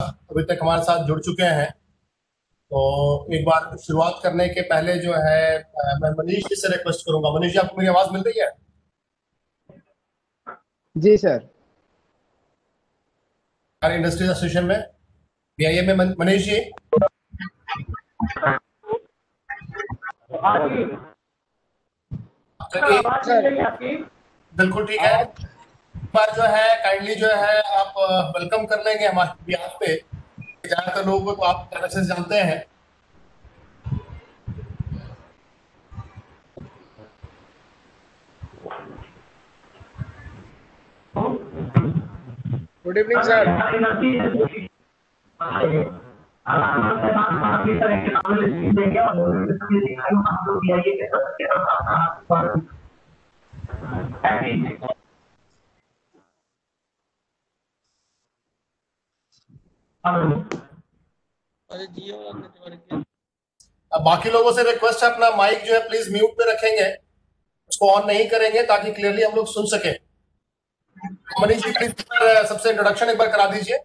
अभी तक हमारे साथ जुड़ चुके हैं। तो एक बार शुरुआत करने के पहले जो है मैं मनीष जी से रिक्वेस्ट करूंगा। मनीष जी, आपको मेरी आवाज मिल रही है? जी सर। हमारे इंडस्ट्रीज एसोसिएशन में बीआईए में मनीष जी। बिल्कुल ठीक है। एक बार जो है काइंडली जो है आप वेलकम कर लेंगे हमारे बिहार पे। ज्यादातर लोगों को तो आप तरह से जानते हैं। Good evening sir. अब बाकी लोगों से रिक्वेस्ट है, अपना माइक जो है प्लीज म्यूट पे रखेंगे, उसको ऑन नहीं करेंगे ताकि क्लियरली हम लोग सुन सके। मनीष जी प्लीज सबसे इंट्रोडक्शन एक बार करा दीजिए।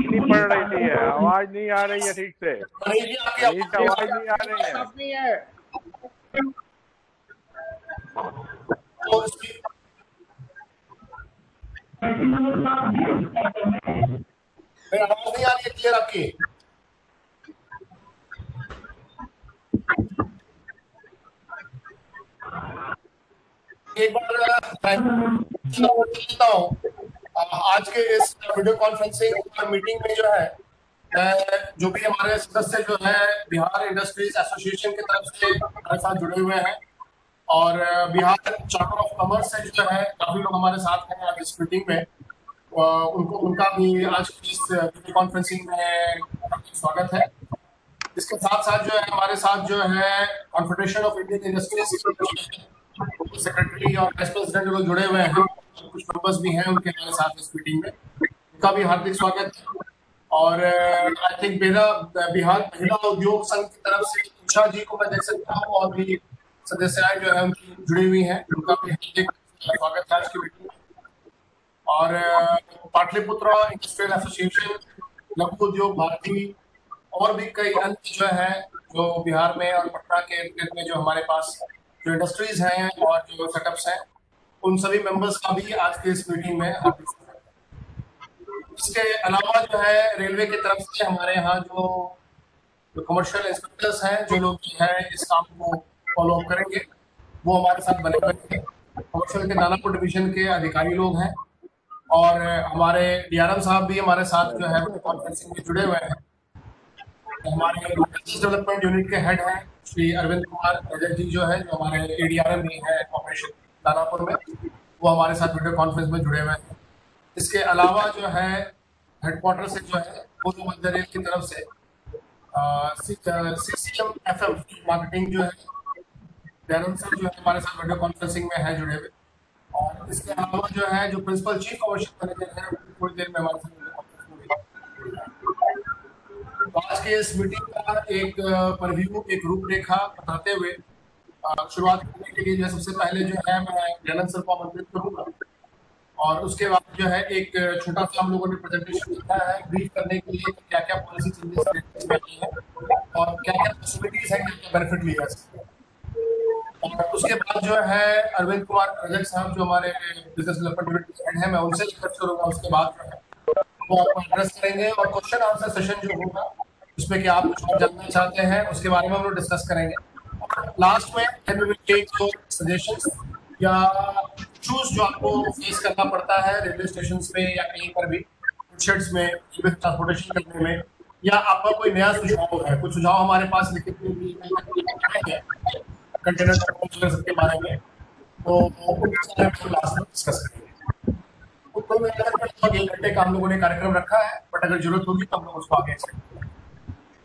नहीं पड़ रही थी, आवाज नहीं आ रही है ठीक से। मनीष जी आपकी आवाज नहीं आ रही है। आवाज नहीं आ रही है क्लियर आपकी। एक बार आज के इस वीडियो कॉन्फ्रेंसिंग मीटिंग में जो है जो भी हमारे सदस्य जो है बिहार इंडस्ट्रीज एसोसिएशन की तरफ से हमारे साथ जुड़े हुए हैं और बिहार चार्टर ऑफ कॉमर्स से जो है काफी लोग हमारे साथ हैं आज इस मीटिंग में। उनका भी आज की इस वीडियो कॉन्फ्रेंसिंग में स्वागत है। इसके साथ साथ जो है हमारे साथ जो है confederation of Indian industries secretary और वाइस प्रेसिडेंट लोग जुड़े हुए हैं, कुछ मेंबर्स भी हैं उनके हमारे साथ इस मीटिंग में, उनका भी हार्दिक स्वागत है। और आई थिंक बिहार महिला उद्योग संघ की तरफ से उषा जी को मैं देख सकता हूँ और भी सदस्याएं जो है उनकी जुड़ी हुई हैं, उनका भी हार्दिक स्वागत है आज की मीटिंग में। और पाटलिपुत्रा इंडस्ट्रियल एसोसिएशन, लघु उद्योग भारती और भी कई अन्य जो है जो बिहार में और पटना के इर्द गिर्द में जो हमारे पास जो इंडस्ट्रीज हैं और जो सेटअप्स हैं, उन सभी मेंबर्स का भी आज के इस मीटिंग में हार्दिक स्वागत है। इसके अलावा जो है रेलवे की तरफ से हमारे यहाँ जो कमर्शियल इंस्पेक्टर्स हैं, जो लोग जो है इस काम को फॉलो अप करेंगे, वो हमारे साथ बने हुए हैं। कमर्शियल के दानापुर डिवीजन के अधिकारी लोग हैं और हमारे डीआरएम साहब भी हमारे साथ जो है कॉन्फ्रेंसिंग में जुड़े हुए हैं। हमारे डेवलपमेंट यूनिट के हेड हैं श्री अरविंद कुमार रजक जी, जो है जो हमारे एडीआरएम भी है ऑपरेशन दानापुर में, वो हमारे साथ वीडियो कॉन्फ्रेंस में जुड़े हुए हैं। इसके अलावा जो है हेडक्वार्टर से जो है पूर्व मध्य रेल की तरफ से CCMFM मार्केटिंग जो है दयानंद सर जो है हमारे साथ वीडियो कॉन्फ्रेंसिंग में है जुड़े हुए। और इसके अलावा जो है जो प्रिंसिपल चीफ कमर्शियल मैनेजर है थोड़ी देर में हमारे साथ वीडियो कॉन्फ्रेंस में। तो आज के इस मीटिंग का एक प्रीव्यू, एक रूपरेखा बताते हुए शुरुआत करने के लिए जो सबसे पहले जो है मैं दयानंद सर को आमंत्रित करूंगा और उसके बाद जो है एक छोटा सा हम लोगों ने प्रेजेंटेशन लिखा है ब्रीफ करने के लिए क्या क्या पॉलिसी चेंजेस की है और क्या क्या फैसिलिटीज है, क्या क्या बेनिफिट लिया जा सकता है। और उसके बाद जो है अरविंद कुमार रजक साहब जो हमारे बिजनेस डेवलपमेंट यूनिट के हेड है, मैं उनसे रिक्वेस्ट करूंगा उसके बाद जो है वो आपको एड्रेस करेंगे और क्वेश्चन आंसर सेशन जो होगा उसमें क्या आप कुछ और जानना चाहते हैं उसके बारे में हम लोग डिस्कस करेंगे। लास्ट में then we will take your suggestions या इश्यूज जो आपको फेस करना पड़ता है रेलवे स्टेशन पे या कहीं पर भी शेड्स में ट्रांसपोर्टेशन करने में, या आपका कोई नया सुझाव है, कुछ सुझाव हमारे पास लिखित में भी है कंटेनर सबके बारे में, तो उनके बारे में लास्ट में डिस्कस करेंगे। कुल मिलाकर लगभग 1 घंटे का हम लोगों ने कार्यक्रम रखा है, बट अगर जरूरत होगी तो हम लोग उसको आगे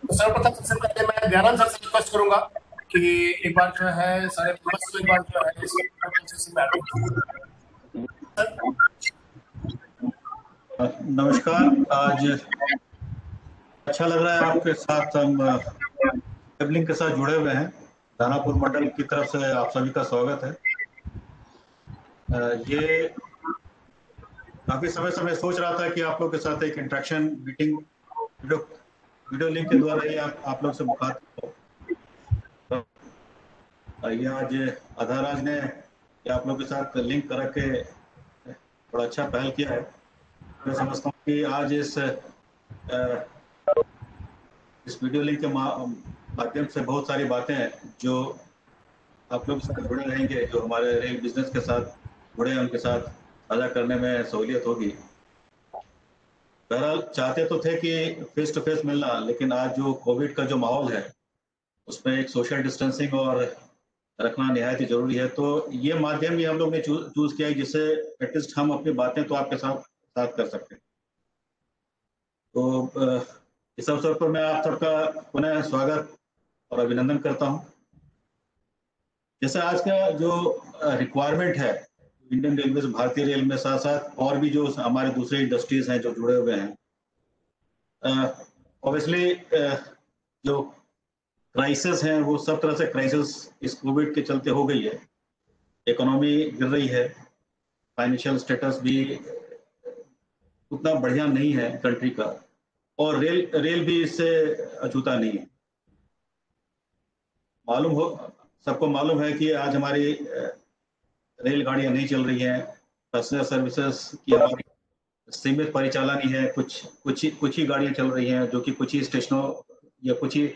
तो सर्वप्रथम सबसे पहले मैं दयानंद सर से रिक्वेस्ट करूंगा कि एक बार जो है सारे मेंबर्स को एक बार जो है इस कॉन्फ्रेंस में ऐड सर। नमस्कार। आज अच्छा लग रहा है आपके साथ, हम केबलिंग के साथ जुड़े हुए हैं। दानापुर मंडल की तरफ से आप सभी का स्वागत है। ये काफी समय से मैं सोच रहा था कि आप लोग के साथ एक इंटरेक्शन मीटिंग वीडियो लिंक के द्वारा ही आप लोग से मुखातिब हो। ये आज आधाराज ने आप लोग के साथ लिंक करा के बड़ा अच्छा पहल किया है। मैं समझता हूँ कि आज इस वीडियो लिंक के माध्यम से बहुत सारी बातें हैं जो आप लोग साथ जुड़े रहेंगे, जो हमारे रेल बिजनेस के साथ जुड़े हैं उनके साथ साझा करने में सहूलियत होगी। बहरहाल चाहते तो थे कि फेस टू फेस मिलना, लेकिन आज जो कोविड का जो माहौल है उसमें एक सोशल डिस्टेंसिंग और रखना निहायत ही जरूरी है। तो ये माध्यम भी हम लोग ने चूज किया है जिससे एटलीस्ट हम अपनी बातें तो आपके साथ कर सकते हैं। तो इस अवसर पर मैं आप सबका पुनः स्वागत और अभिनंदन करता हूं। जैसे आज का जो रिक्वायरमेंट है इंडियन रेलवे, भारतीय रेल में साथ साथ और भी जो हमारे दूसरे इंडस्ट्रीज हैं जो जुड़े हुए हैं, ऑब्वियसली जो क्राइसिस है वो सब तरह से क्राइसिस इस कोविड के चलते हो गई है। इकोनॉमी गिर रही है, फाइनेंशियल स्टेटस भी उतना बढ़िया नहीं है कंट्री का, और रेल भी इससे अछूता नहीं है। सबको मालूम है कि आज हमारी रेलगाड़ियां नहीं चल रही हैं, पैसेंजर सर्विसेज की हमारी सीमित परिचालन ही है। कुछ ही गाड़ियां चल रही हैं जो कि कुछ ही स्टेशनों या कुछ ही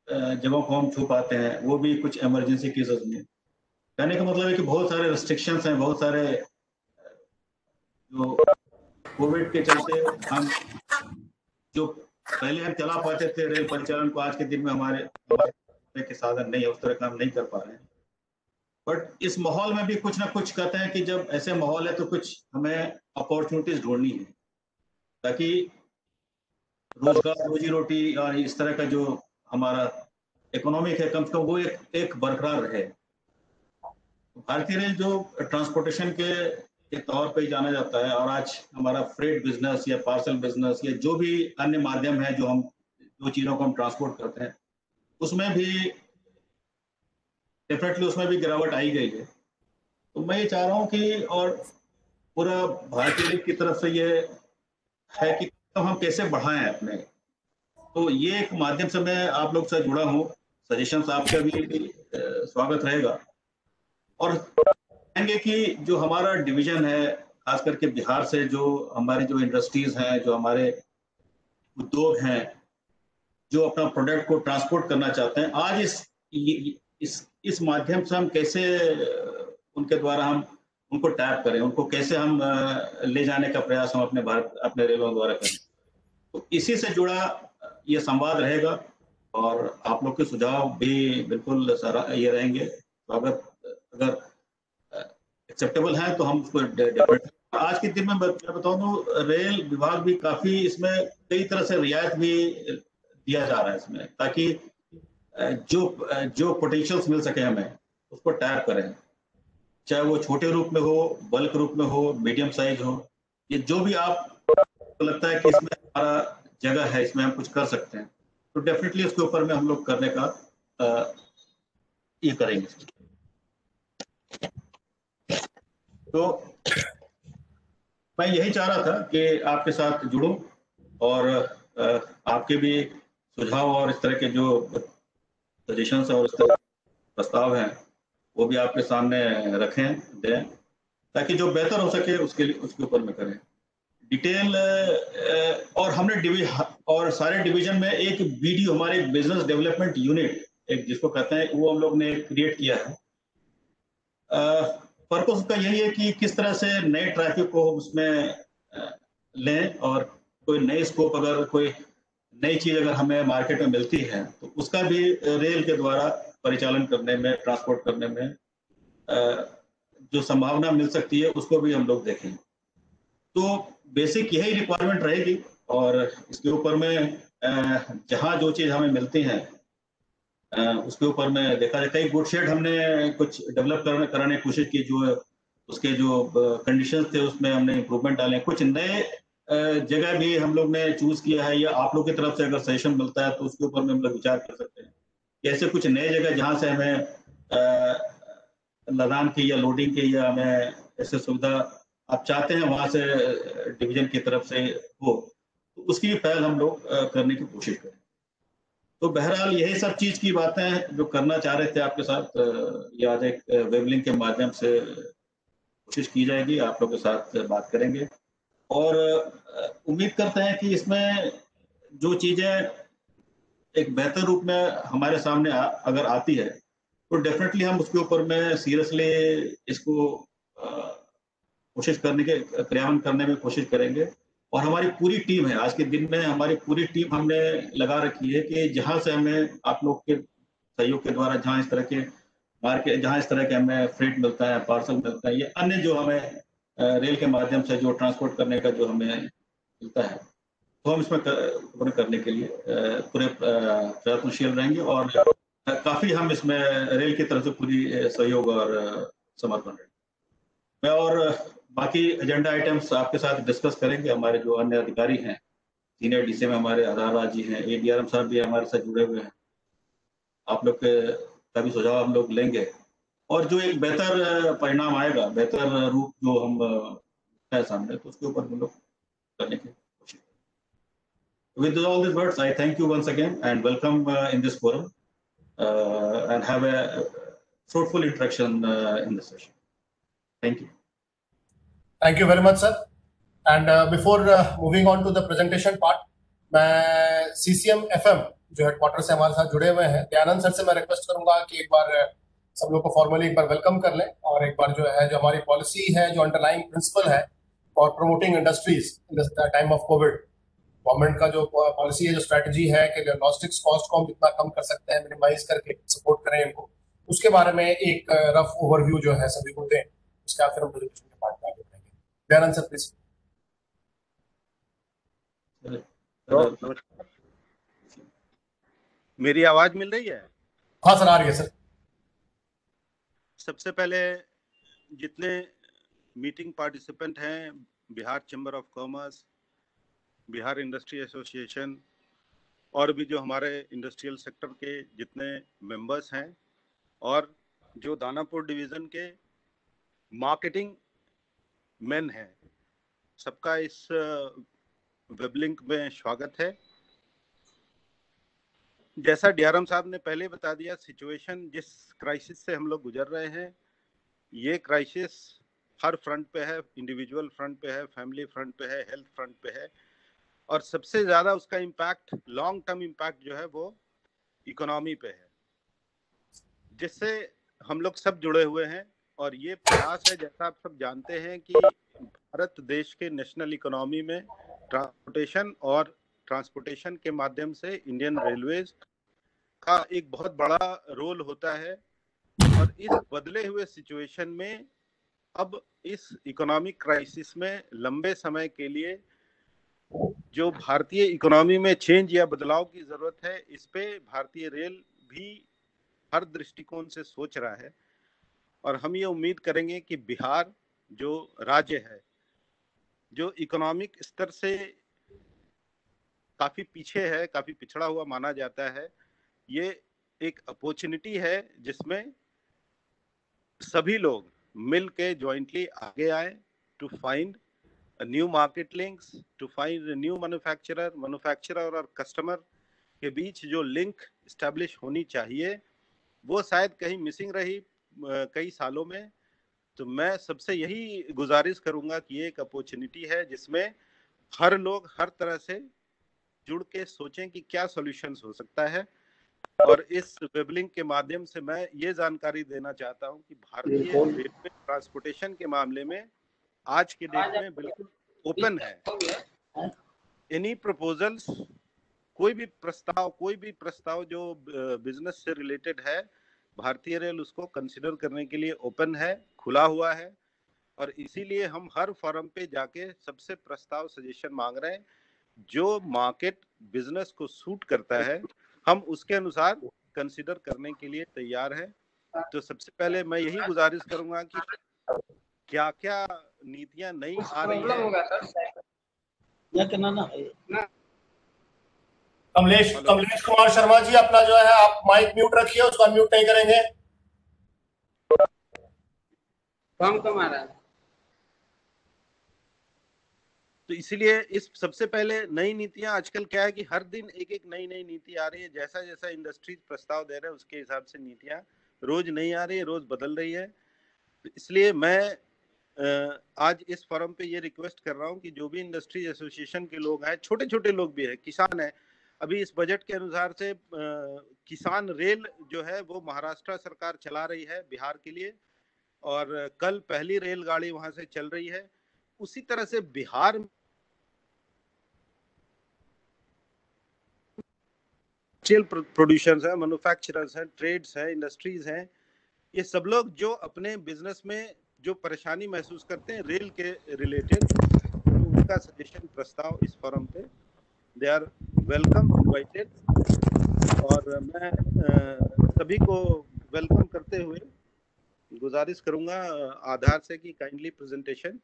जगहों को हम छू पाते हैं, वो भी कुछ इमरजेंसी केसेस में। कहने का मतलब है कि बहुत सारे रिस्ट्रिक्शंस हैं, बहुत सारे जो कोविड के चलते हम जो पहले हम चला पाते थे रेल परिचालन को, आज के दिन में हमारे के साधन नहीं है, उस तरह का हम नहीं कर पा रहे हैं। बट इस माहौल में भी कुछ ना कुछ कहते हैं कि जब ऐसे माहौल है तो कुछ हमें अपॉर्चुनिटीज ढूंढनी है ताकि रोजगार, रोजी रोटी और इस तरह का जो हमारा इकोनॉमिक है कम से कम वो एक बरकरार रहे। भारतीय रेल जो ट्रांसपोर्टेशन के तौर पे जाना जाता है, और आज हमारा फ्रेट बिजनेस या पार्सल बिजनेस या जो भी अन्य माध्यम है जो चीजों को हम ट्रांसपोर्ट करते हैं, उसमें भी डेफिनेटली उसमें भी गिरावट आई गई है। तो मैं ये चाह रहा हूँ कि और पूरा भारतीय रेल की तरफ से ये है कि तो हम कैसे बढ़ाएं अपने, तो ये एक माध्यम से मैं आप लोग से जुड़ा हूँ। सजेशंस आपका भी स्वागत रहेगा। और कहेंगे कि जो हमारा डिवीजन है, खास करके बिहार से जो हमारी जो इंडस्ट्रीज हैं, जो हमारे उद्योग हैं, जो अपना प्रोडक्ट को ट्रांसपोर्ट करना चाहते हैं, आज इस माध्यम से हम कैसे उनके द्वारा हम उनको टैप करें, उनको कैसे हम ले जाने का प्रयास हम अपने रेलों द्वारा करें। तो इसी से जुड़ा ये संवाद रहेगा और आप लोग के सुझाव भी बिल्कुल ये रहेंगे स्वागत। अगर एक्सेप्टेबल है तो हम उसको डेफिनेटली। आज के दिन में मैं बताऊं तो रेल विभाग भी काफी इसमें कई तरह से रियायत भी दिया जा रहा है इसमें, ताकि जो पोटेंशियल्स मिल सके हमें उसको टैप करें, चाहे वो छोटे रूप में हो, बल्क रूप में हो, मीडियम साइज हो, ये जो भी आपको लगता है कि इसमें हमारा जगह है, इसमें हम कुछ कर सकते हैं, तो डेफिनेटली उसके ऊपर में हम लोग करने का ये करेंगे। तो मैं यही चाह रहा था कि आपके साथ जुड़ूं और आपके भी सुझाव और इस तरह के जो सजेशंस और इस तरह प्रस्ताव हैं वो भी आपके सामने रखें, दें, ताकि जो बेहतर हो सके उसके ऊपर में करें डिटेल। और हमने और सारे डिवीजन में एक BDU, हमारे बिजनेस डेवलपमेंट यूनिट, एक जिसको कहते हैं, वो हम लोग ने क्रिएट किया है। पर्पस उसका यही है कि किस तरह से नए ट्रैफिक को उसमें लें और कोई नई स्कोप, अगर कोई नई चीज अगर हमें मार्केट में मिलती है तो उसका भी रेल के द्वारा परिचालन करने में, ट्रांसपोर्ट करने में जो संभावना मिल सकती है उसको भी हम लोग देखें। तो बेसिक यही रिक्वायरमेंट रहेगी और इसके ऊपर में जहाँ जो चीज़ हमें मिलती हैं उसके ऊपर में देखा जाए, कई गुड शेड हमने कुछ डेवलप कराने की कोशिश की, जो उसके जो कंडीशंस थे उसमें हमने इम्प्रूवमेंट डाले। कुछ नए जगह भी हम लोग ने चूज किया है, या आप लोग की तरफ से अगर सजेशन मिलता है तो उसके ऊपर में हम लोग विचार कर सकते हैं। ऐसे कुछ नए जगह जहाँ से हमें लदान की या लोडिंग की या हमें ऐसे सुविधा आप चाहते हैं वहां से डिवीजन की तरफ से हो, तो उसकी भी पहल हम लोग करने की कोशिश करें। तो बहरहाल यही सब चीज की बातें जो करना चाह रहे थे आपके साथ, ये आज एक वेब लिंक के माध्यम से कोशिश की जाएगी, आप लोग के साथ बात करेंगे और उम्मीद करते हैं कि इसमें जो चीजें एक बेहतर रूप में हमारे सामने अगर आती है तो डेफिनेटली हम उसके ऊपर में सीरियसली इसको कोशिश करने के क्रियान्वयन करने में कोशिश करेंगे। और हमारी पूरी टीम है, आज के दिन में हमारी पूरी टीम हमने लगा रखी है कि जहां से हमें आप लोग के सहयोग के द्वारा जहां इस तरह के मार्केट, जहां इस तरह के हमें फ्रेट मिलता है, पार्सल मिलता है, ये अन्य जो हमें रेल के माध्यम से जो ट्रांसपोर्ट करने का जो हमें मिलता है, तो हम इसमें करने के लिए पूरे प्रयत्नशील रहेंगे और काफी हम इसमें रेल की तरफ से पूरी सहयोग और समर्थन रहेंगे। मैं और बाकी एजेंडा आइटम्स आपके साथ डिस्कस करेंगे। हमारे जो अन्य अधिकारी हैं, सीनियर डीसी में हमारे आधार राज जी हैं, एडीआरएम साहब भी हमारे साथ जुड़े हुए हैं। आप लोग का भी सुझाव हम लोग लेंगे और जो एक बेहतर परिणाम आएगा, बेहतर रूप जो हम है सामने, तो उसके ऊपर हम लोग करने की कोशिश करेंगे। With all these words, I thank you once again and welcome in this forum and have a fruitful interaction in this session. Thank you. Thank you very much, sir. And before moving on to the presentation part, मैं CCM FM जो headquarter से हमारे साथ जुड़े हुए हैं, Dayanand sir से मैं रिक्वेस्ट करूंगा कि एक बार सब लोग को फॉर्मली एक बार वेलकम कर लें और एक बार जो है, जो हमारी पॉलिसी है, जो अंडरलाइंग प्रिंसिपल है for promoting industries in the time of Covid, government का जो पॉलिसी है, जो स्ट्रेटजी है कि लॉजिस्टिक्स कॉस्ट को हम जितना कम कर सकते हैं, मिनिमाइज करके सपोर्ट करें इनको, उसके बारे में एक रफ ओवरव्यू जो है सभी को दें। उसके बाद फिर हम प्रेजेंटेशन के पार्ट में आगे बढ़ेंगे। Dayanand sir please. मेरी आवाज मिल रही है? हाँ सर, आ रही है सर। सबसे पहले जितने मीटिंग पार्टिसिपेंट हैं, Bihar chamber of commerce, Bihar industry association और भी जो हमारे इंडस्ट्रियल सेक्टर के जितने मेंबर्स हैं और जो दानापुर डिवीजन के मार्केटिंग मैन हैं, सबका इस वेब लिंक में स्वागत है। जैसा डीआरएम साहब ने पहले बता दिया, सिचुएशन जिस क्राइसिस से हम लोग गुजर रहे हैं, ये क्राइसिस हर फ्रंट पे है, इंडिविजुअल फ्रंट पे है, फैमिली फ्रंट पे है, हेल्थ फ्रंट पे है और सबसे ज्यादा उसका इम्पैक्ट, लॉन्ग टर्म इम्पैक्ट जो है वो इकोनॉमी पे है, जिससे हम लोग सब जुड़े हुए हैं। और ये प्रयास है, जैसा आप सब जानते हैं, कि भारत देश के नेशनल इकोनॉमी में ट्रांसपोर्टेशन के माध्यम से इंडियन रेलवेज का एक बहुत बड़ा रोल होता है। और इस बदले हुए सिचुएशन में अब इस इकोनॉमिक क्राइसिस में लंबे समय के लिए जो भारतीय इकोनॉमी में चेंज या बदलाव की जरूरत है, इस पे भारतीय रेल भी हर दृष्टिकोण से सोच रहा है। और हम ये उम्मीद करेंगे कि बिहार जो राज्य है, जो इकोनॉमिक स्तर से काफी पीछे है, काफी पिछड़ा हुआ माना जाता है, ये एक अपॉर्चुनिटी है जिसमें सभी लोग मिल के ज्वाइंटली आगे आए to find new market links, to find new manufacturer और कस्टमर के बीच जो लिंक एस्टेब्लिश होनी चाहिए, वो शायद कहीं मिसिंग रही कई सालों में। तो मैं सबसे यही गुजारिश करूंगा कि ये एक अपॉर्चुनिटी है जिसमें हर लोग हर तरह से जुड़ के सोचें कि क्या सॉल्यूशंस हो सकता है। और इस वेब लिंक के माध्यम से मैं ये जानकारी देना चाहता हूं कि भारतीय रेलवे ट्रांसपोर्टेशन के मामले में आज के डेट में बिल्कुल ओपन है। एनी प्रपोजल्स, कोई भी प्रस्ताव जो बिजनेस से रिलेटेड है, भारतीय रेल उसको कंसिडर करने के लिए ओपन है, खुला हुआ है। और इसीलिए हम हर फोरम पे जाके सबसे प्रस्ताव, सजेशन मांग रहे हैं जो मार्केट बिजनेस को सूट करता है हम उसके अनुसार कंसिडर करने के लिए तैयार हैं। तो सबसे पहले मैं यही गुजारिश करूंगा कि क्या क्या नीतियां नई आ रही है। कमलेश कमलेश कुमार शर्मा जी, अपना जो है आप माइक म्यूट रखिए, उसको अनम्यूट नहीं करेंगे। कम आ रहा है। तो इसीलिए इस सबसे पहले नई नीतियां, आजकल क्या है कि हर दिन एक एक नई नई नीति आ रही है, जैसा जैसा इंडस्ट्रीज प्रस्ताव दे रहे हैं उसके हिसाब से नीतियां रोज नई आ रही है, रोज बदल रही है। तो इसलिए मैं आज इस फोरम पे ये रिक्वेस्ट कर रहा हूँ कि जो भी इंडस्ट्रीज एसोसिएशन के लोग हैं, छोटे छोटे लोग भी हैं, किसान हैं, अभी इस बजट के अनुसार से किसान रेल जो है वो महाराष्ट्र सरकार चला रही है बिहार के लिए, और कल पहली रेलगाड़ी वहां से चल रही है। उसी तरह से बिहार प्रोड्यूसर्स हैं, मैन्युफैक्चरर्स हैं, ट्रेड्स हैं, इंडस्ट्रीज हैं, ये सब लोग जो अपने बिजनेस में जो परेशानी महसूस करते हैं रेल के रिलेटेड, तो उनका सजेशन प्रस्ताव इस फोरम पे दे आर वेलकम इनवाइटेड। और मैं सभी को वेलकम करते हुए गुजारिश करूंगा आधार से कि काइंडली प्रेजेंटेशन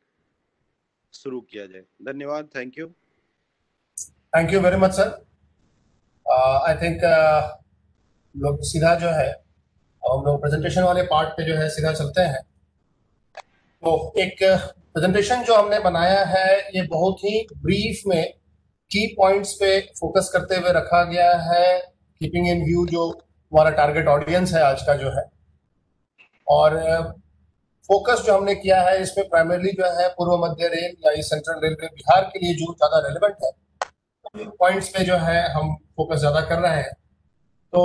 शुरू किया जाए। धन्यवाद। Thank you very much sir. I think लोग सीधा जो है हम लोग प्रेजेंटेशन वाले पार्ट पे जो है सीधा चलते हैं। तो एक प्रेजेंटेशन जो हमने बनाया है ये बहुत ही ब्रीफ में की पॉइंट्स पे फोकस करते हुए रखा गया है, कीपिंग इन व्यू जो हमारा टारगेट ऑडियंस है आज का जो है। और फोकस जो हमने किया है इसमें प्राइमरली जो है पूर्व मध्य रेल या सेंट्रल रेलवे बिहार के लिए जो ज्यादा रेलेवेंट है पॉइंट्स पे जो है हम फोकस ज्यादा कर रहे हैं। तो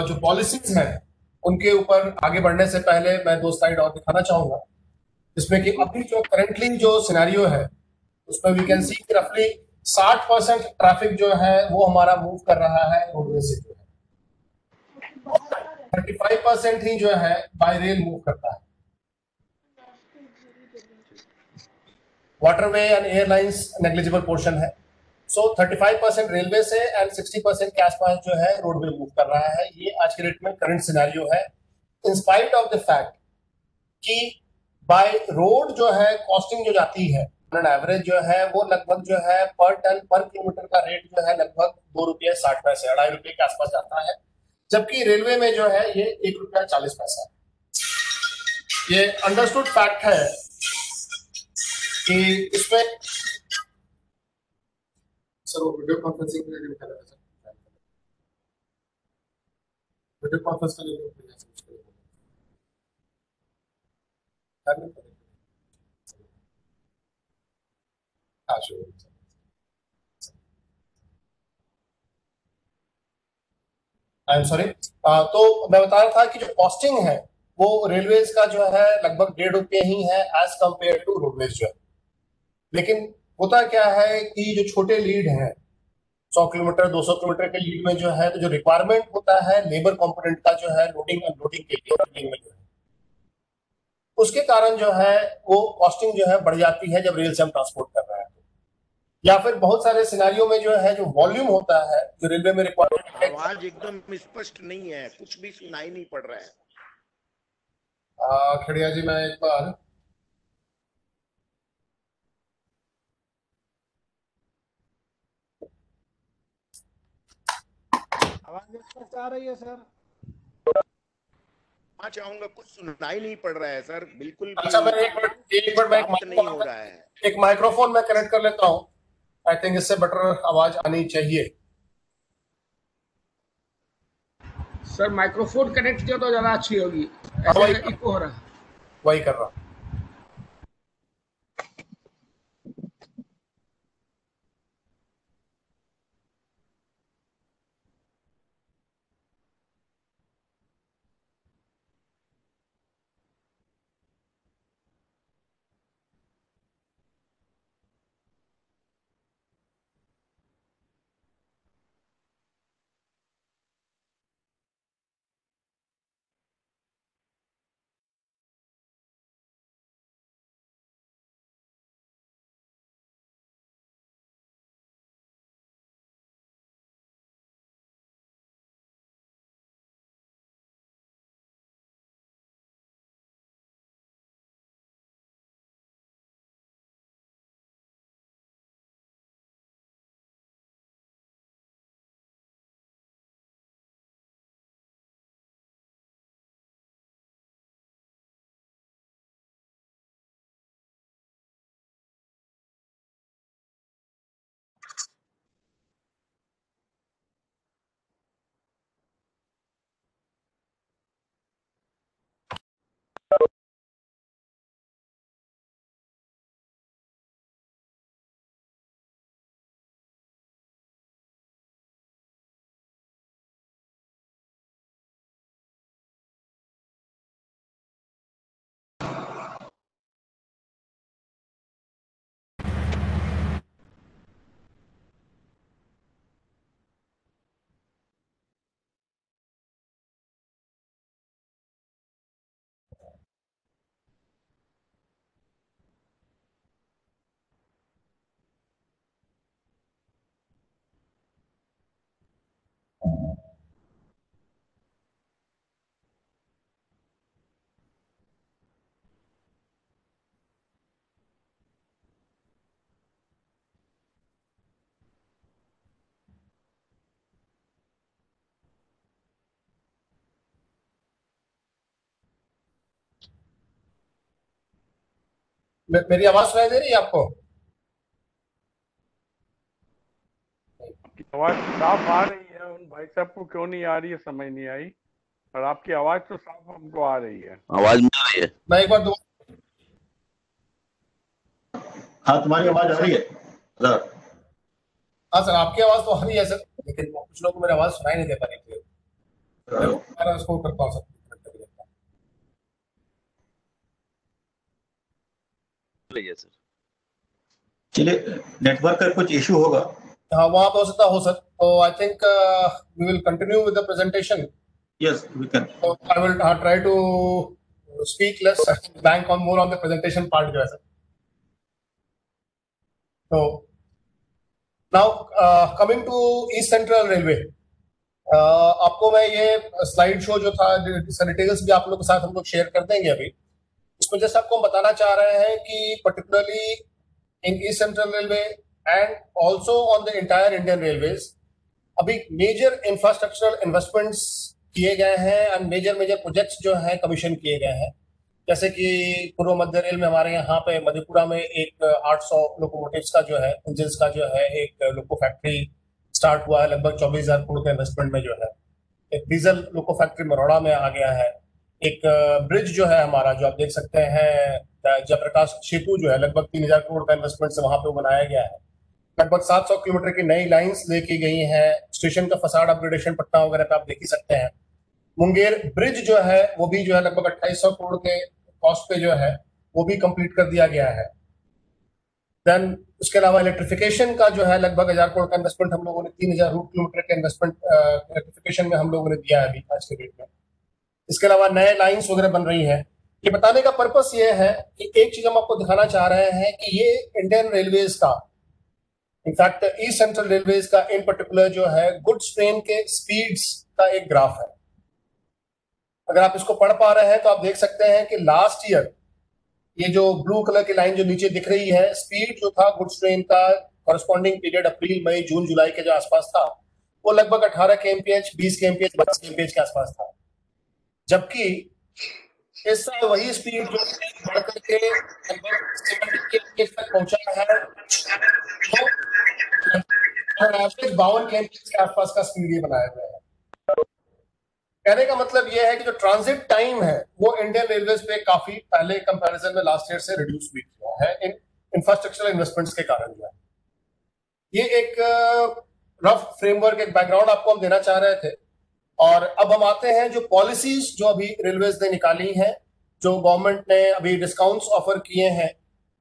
जो पॉलिसीज हैं उनके ऊपर आगे बढ़ने से पहले मैं 2 स्लाइड और दिखाना चाहूंगा, जिसमें कि अभी जो करंटली जो सिनेरियो है उसमें वी कैन सी रफली 60% ट्रैफिक जो है वो हमारा मूव कर रहा है रोडवे से, जो है 35% ही जो है बाय रेल मूव करता है। Waterway and airlines negligible portion है। सो 35% रेलवे से एंड 60% के आसपास जो है रोडवे मूव कर रहा है। ये आज के डेट में करंट सिनेरियो है, in spite of the fact कि बाय रोड जो है कॉस्टिंग जो जाती है ऑन एवरेज जो है वो लगभग जो है पर टन पर किलोमीटर का रेट जो है लगभग 2 रुपये 60 पैसे, 2.5 रुपये के आसपास जाता है, जबकि रेलवे में जो है ये 1 रुपया 40 पैसा। ये अंडरस्टूड फैक्ट है कि इसमें सर वो वीडियो कॉन्फ्रेंसिंग में लिंक करेगा सर, वीडियो कॉन्फ्रेंस का लिंक भेजा सर उसके लिए हाँ शुरू। I am sorry. तो मैं बता रहा था कि जो कॉस्टिंग है वो रेलवेज का जो है लगभग 1.5 रुपये ही है एज कंपेयर टू रोडवेज जो है। लेकिन होता क्या है कि जो छोटे लीड हैं 100 किलोमीटर 200 किलोमीटर के लीड में जो है तो जो रिक्वायरमेंट होता है लेबर कंपोनेंट का जो है लोडिंग अनलोडिंग के लिए ट्रेन में जो है उसके कारण जो है वो कॉस्टिंग जो है बढ़ जाती है जब रेल से हम ट्रांसपोर्ट कर रहे हैं। या फिर बहुत सारे सिनारियों में जो है जो वॉल्यूम होता है जो रेलवे में रिक्वायरमेंट है। आवाज एकदम स्पष्ट नहीं है, कुछ भी सुनाई नहीं पड़ रहा है। खड़िया जी मैं एक बार आवाज स्पष्ट आ रही है सर? मैं चाहूंगा, कुछ सुनाई नहीं पड़ रहा है सर, बिल्कुल भी। अच्छा मैं एक मिनट नहीं हो रहा है। एक माइक्रोफोन मैं कनेक्ट कर लेता हूँ। आई थिंक इससे बेटर आवाज आनी चाहिए। सर माइक्रोफोन कनेक्ट किया तो ज्यादा अच्छी होगी, ऐसे इको हो रहा है। वही कर रहा हूँ। मेरी आवाज सुनाई दे रही है आपको? आपकी आवाज साफ आ रही है, उन भाई साहब को क्यों नहीं आ रही है समझ नहीं आई, और आपकी आवाज तो साफ हमको आ रही है। आवाज मिल रही है? मैं एक बार हाँ, तुम्हारी आवाज आ रही है सर। हाँ सर, आपकी आवाज तो आ रही है सर, लेकिन कुछ लोग को मेरी आवाज सुनाई नहीं दे पा रही थी। मैं उसको करता हूँ सर। रही है सर। चलिए, नेटवर्क का कुछ इशू होगा। हाँ, वहाँ पे हो सकता हो सर। तो I think we will continue with the presentation. Yes, we can. So I will try to speak less, bank on more on the presentation part जो है sir. So now coming to East Central Railway, आपको मैं ये slide show जो था details भी आप लोगों के साथ हम लोग शेयर कर देंगे अभी। इसमें जैसे आपको हम बताना चाह रहे हैं कि particularly in east central railway and also on the entire Indian railways अभी मेजर इंफ्रास्ट्रक्चरल इन्वेस्टमेंट्स किए गए हैं एंड मेजर प्रोजेक्ट्स जो हैं कमीशन किए गए हैं। जैसे कि पूर्व मध्य रेल में हमारे यहाँ पे मधेपुरा में एक 800 लोकोमोटिव्स का जो है इंजन्स का जो है एक लोको फैक्ट्री स्टार्ट हुआ है, लगभग 24,000 करोड़ के इन्वेस्टमेंट में जो है। एक डीजल लोको फैक्ट्री मरोड़ा में आ गया है। एक ब्रिज जो है हमारा जो आप देख सकते हैं जयप्रकाश सेतु जो है लगभग 3,000 करोड़ का इन्वेस्टमेंट से वहां पे बनाया गया है। लगभग 700 किलोमीटर की नई लाइंस लेके गई हैं। स्टेशन का फसाड अपग्रेडेशन पटना वगैरह पे आप देख ही सकते हैं। मुंगेर ब्रिज जो है वो भी जो है लगभग 2800 करोड़ के कॉस्ट पे जो है वो भी कंप्लीट कर दिया गया है। देन उसके अलावा इलेक्ट्रिफिकेशन का जो है लगभग 1000 करोड़ का इन्वेस्टमेंट हम लोगों ने 3000 रूट किलोमीटर के इन्वेस्टमेंट इलेक्ट्रिफिकेशन में हम लोगों ने दिया है अभी आज के डेट में। इसके अलावा नए लाइंस वगैरह बन रही हैं। ये बताने का पर्पस ये है कि एक चीज हम आपको दिखाना चाह रहे हैं कि ये इंडियन रेलवेज का, इनफैक्ट ईस्ट सेंट्रल रेलवेज का इन पर्टिकुलर जो है गुड्स ट्रेन के स्पीड्स का एक ग्राफ है। अगर आप इसको पढ़ पा रहे हैं तो आप देख सकते हैं कि लास्ट ईयर ये जो ब्लू कलर की लाइन जो नीचे दिख रही है, स्पीड जो था गुड्स ट्रेन का कॉरेस्पॉन्डिंग पीरियड अप्रैल मई जून जुलाई के जो आसपास था वो लगभग 18 kmph 20 kmph 22 kmph के आसपास था। जबकि इस साल वही स्पीड जो बढ़ करके लगभग 70 kmph तक पहुंचा है। एवरेज 52 kmph के आसपास का स्पीड ये बनाया गया है। कहने का मतलब यह है कि जो ट्रांजिट टाइम है वो इंडियन रेलवेज पे काफी पहले कंपैरिजन में लास्ट ईयर से रिड्यूस भी हुआ है इन इंफ्रास्ट्रक्चरल इन्वेस्टमेंट्स के कारण जो है। ये एक रफ फ्रेमवर्क, एक बैकग्राउंड आपको हम देना चाह रहे थे। और अब हम आते हैं जो पॉलिसीज जो अभी रेलवेज ने निकाली हैं, जो गवर्नमेंट ने अभी डिस्काउंट्स ऑफर किए हैं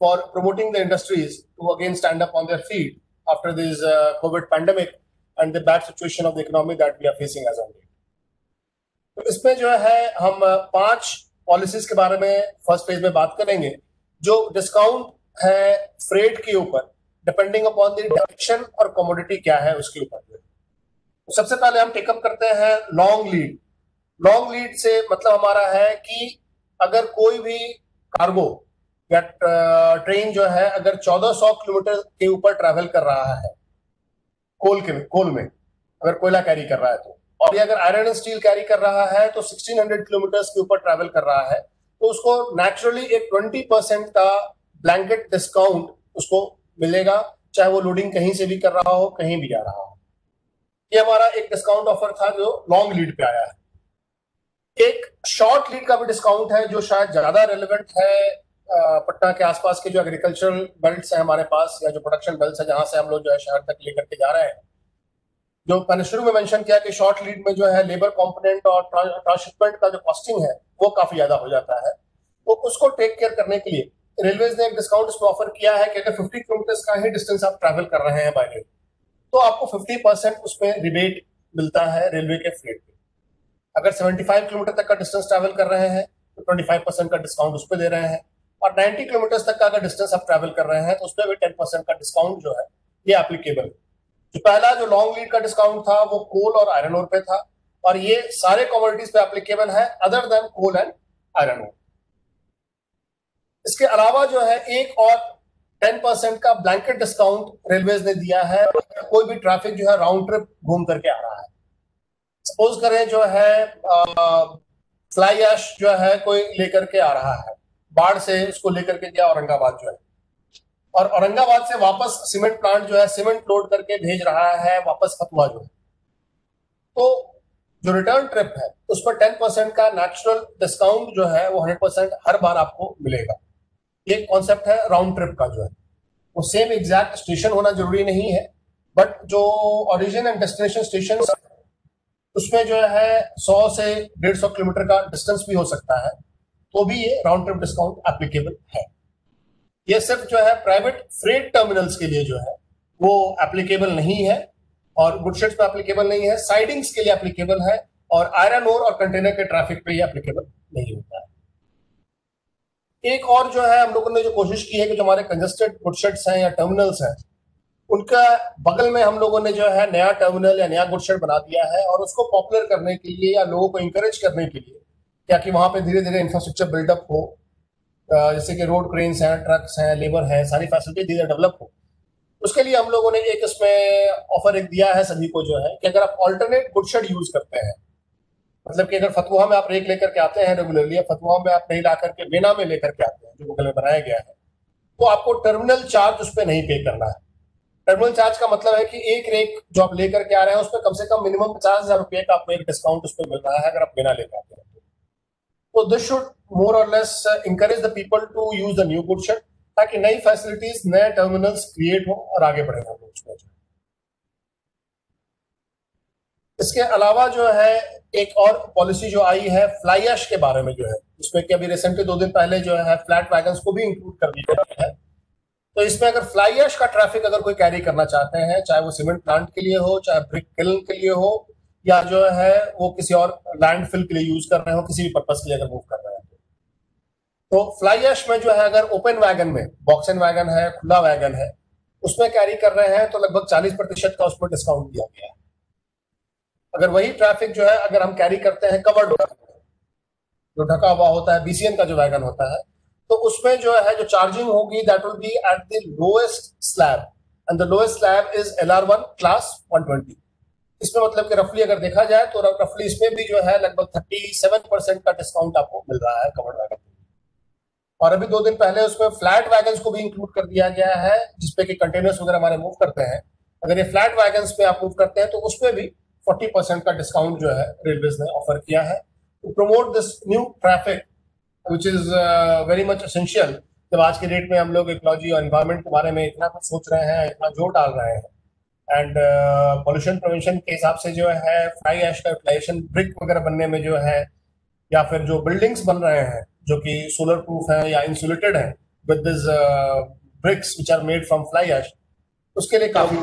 for promoting the industries to again stand up on their feet after this COVID pandemic and the bad situation of the economy that we are facing as on date. तो इसमें जो है हम 5 policies के बारे में फर्स्ट पेज में बात करेंगे। जो डिस्काउंट है फ्रेट के ऊपर डिपेंडिंग अपॉन द डायरेक्शन और कमोडिटी क्या है उसके ऊपर। तो सबसे पहले हम टेकअप करते हैं लॉन्ग लीड। लॉन्ग लीड से मतलब हमारा है कि अगर कोई भी कार्गो या ट्रेन जो है अगर 1400 किलोमीटर के ऊपर ट्रैवल कर रहा है कोल में अगर कोयला कैरी कर रहा है तो, और ये अगर आयरन एंड स्टील कैरी कर रहा है तो 1600 किलोमीटर के ऊपर ट्रैवल कर रहा है तो उसको नेचुरली एक 20% का ब्लैंकेट डिस्काउंट उसको मिलेगा, चाहे वो लोडिंग कहीं से भी कर रहा हो कहीं भी जा रहा हो। ये हमारा एक डिस्काउंट ऑफर था जो लॉन्ग लीड पे आया है। एक शॉर्ट लीड का भी डिस्काउंट है जो शायद ज्यादा रेलेवेंट है पटना के आसपास के जो एग्रीकल्चरल बेल्ट्स है हमारे पास या जो प्रोडक्शन बेल्ट्स है जहां से हम लोग जो है शहर तक लेकर के जा रहे हैं। जो मैंने शुरू में मेंशन किया कि शॉर्ट लीड में जो है लेबर कंपोनेंट और ट्रांसशिपमेंट का जो कॉस्टिंग है वो काफी ज्यादा हो जाता है। तो उसको टेक केयर करने के लिए रेलवेज ने एक डिस्काउंट इसमें ऑफर किया है कि अगर 50 किलोमीटर का ही डिस्टेंस आप ट्रैवल कर रहे हैं बाय रेल तो आपको 50% उसमें रिबेट मिलता है रेलवे के फ्रेट पे। अगर 75 किलोमीटर तक का डिस्टेंस ट्रैवल कर रहे हैं तो 25% का डिस्काउंट उस पर दे रहे हैं, और 90 किलोमीटर तक का अगर डिस्टेंस आप ट्रैवल कर रहे हैं तो उस पर भी 10% का डिस्काउंट जो है ये एप्लीकेबल है। जो पहला जो लॉन्ग लीड का डिस्काउंट था वो कोल और आयरन ओर पे था, और ये सारे कमोडिटीज पे एप्लीकेबल है other than coal and iron ore. इसके अलावा जो है एक और 10% का ब्लैंकेट डिस्काउंट रेलवेज ने दिया है कोई भी ट्रैफिक जो है राउंड ट्रिप घूम करके आ रहा है। सपोज करें जो है फ्लाई ऐश जो है कोई लेकर के आ रहा है बाढ़ से उसको लेकर के गया औरंगाबाद जो है, और औरंगाबाद से वापस सीमेंट प्लांट जो है सीमेंट लोड करके भेज रहा है वापस फतुहा जो है। तो जो रिटर्न ट्रिप है उस पर 10% का नेचुरल डिस्काउंट जो है वो 100% हर बार आपको मिलेगा। ये कॉन्सेप्ट है राउंड ट्रिप का जो है। वो सेम एग्जैक्ट स्टेशन होना जरूरी नहीं है, बट जो ओरिजिन एंड डेस्टिनेशन स्टेशन उसमें जो है 100 से 150 किलोमीटर का डिस्टेंस भी हो सकता है, तो भी ये राउंड ट्रिप डिस्काउंट एप्लीकेबल है। ये सिर्फ जो है प्राइवेट फ्रेट टर्मिनल्स के लिए जो है वो एप्लीकेबल नहीं है, और गुड शिप्स पे एप्लीकेबल नहीं है, साइडिंग्स के लिए एप्लीकेबल है, और आयरन ओर और कंटेनर के ट्रैफिक पे ये एप्लीकेबल नहीं होता है। एक और जो है हम लोगों ने जो कोशिश की है कि जो हमारे कंजेस्टेड गुड शिप्स हैं या टर्मिनल्स हैं उनका बगल में हम लोगों ने जो है नया टर्मिनल या नया गुड शिप बना दिया है, और उसको पॉपुलर करने के लिए या लोगों को इंकरेज करने के लिए क्या कि वहां पे धीरे धीरे इंफ्रास्ट्रक्चर बिल्डअप हो, जैसे कि रोड क्रेन्स हैं, ट्रक्स हैं, लेबर है, सारी फैसिलिटी धीरे डेवलप हो। उसके लिए हम लोगों ने एक इसमें ऑफर एक दिया है सभी को जो है कि अगर आप ऑल्टरनेट गुड शेड यूज करते हैं, मतलब कि अगर फतुहा में आप रेक लेकर के आते हैं रेगुलरली, या फतुहा में आप नहीं ला करके बेना में लेकर के आते हैं जो गूगल में बनाया गया है, तो आपको टर्मिनल चार्ज उस पर नहीं पे करना है। टर्मिनल चार्ज का मतलब है कि एक रेक जो आप लेकर के आ रहे हैं उस पर कम से कम मिनिमम 50,000 रुपये का आपको एक डिस्काउंट उस पर मिल रहा है अगर आप बिना लेकर आते हैं। तो दिस शुड मोर और less encourage the people to use the new good shed, ताकि नई फैसिलिटीज, नए टर्मिनल्स क्रिएट हो और आगे बढ़े हम लोग। इसके अलावा जो है एक और पॉलिसी जो आई है फ्लाई ऐश के बारे में जो है, जिसमें कि अभी रिसेंटली 2 दिन पहले जो है फ्लैट वैगन्स को भी इंक्लूड कर दिया गया है। तो इसमें अगर फ्लाई ऐश का ट्रैफिक अगर कोई कैरी करना चाहते हैं, चाहे वो सीमेंट प्लांट के लिए हो, चाहे ब्रिक किल्न के लिए हो, या जो है वो किसी और लैंडफिल के लिए यूज कर रहे हो, किसी भी पर्पज के लिए अगर मूव कर रहे हैं, तो फ्लाई ऐश में जो है अगर ओपन वैगन में, बॉक्स एंड वैगन है, खुला वैगन है, उसमें कैरी कर रहे हैं तो लगभग 40% का उस पर डिस्काउंट दिया गया है। अगर वही ट्रैफिक जो है अगर हम कैरी करते हैं कवर्ड वैगन, जो ढका हुआ होता है, बीसीएन का जो वैगन होता है, तो उसमें जो है जो चार्जिंग होगी that will B at the lowest slab, and the lowest slab is LR1 class 120। इसमें मतलब कि रफली अगर देखा जाए तो रफली इसमें भी जो है लगभग 37% का डिस्काउंट आपको मिल रहा है कवर्ड वैगन। और अभी 2 दिन पहले उसमें फ्लैट वैगन्स को भी इंक्लूड कर दिया गया है, जिसपे कि कंटेनर्स वगैरह हमारे मूव करते हैं। अगर ये फ्लैट वैगन्स पे आप मूव करते हैं तो उसमें भी 40% का डिस्काउंट जो है रेलवेज ने ऑफर किया है to promote this new traffic which is very much essential. जब आज के डेट में हम लोग इकोलॉजी और एनवायरमेंट के बारे में इतना कुछ सोच रहे हैं, इतना जोर डाल रहे हैं, एंड पॉल्यूशन प्रिवेंशन के हिसाब से जो है फ्लाई ऐश का यूटिलाइजेशन ब्रिक वगैरह बनने में जो है, या फिर जो बिल्डिंग्स बन रहे हैं जो कि सोलर प्रूफ है या इंसुलेटेड है with this bricks which are made from fly ash, उसके लिए काफी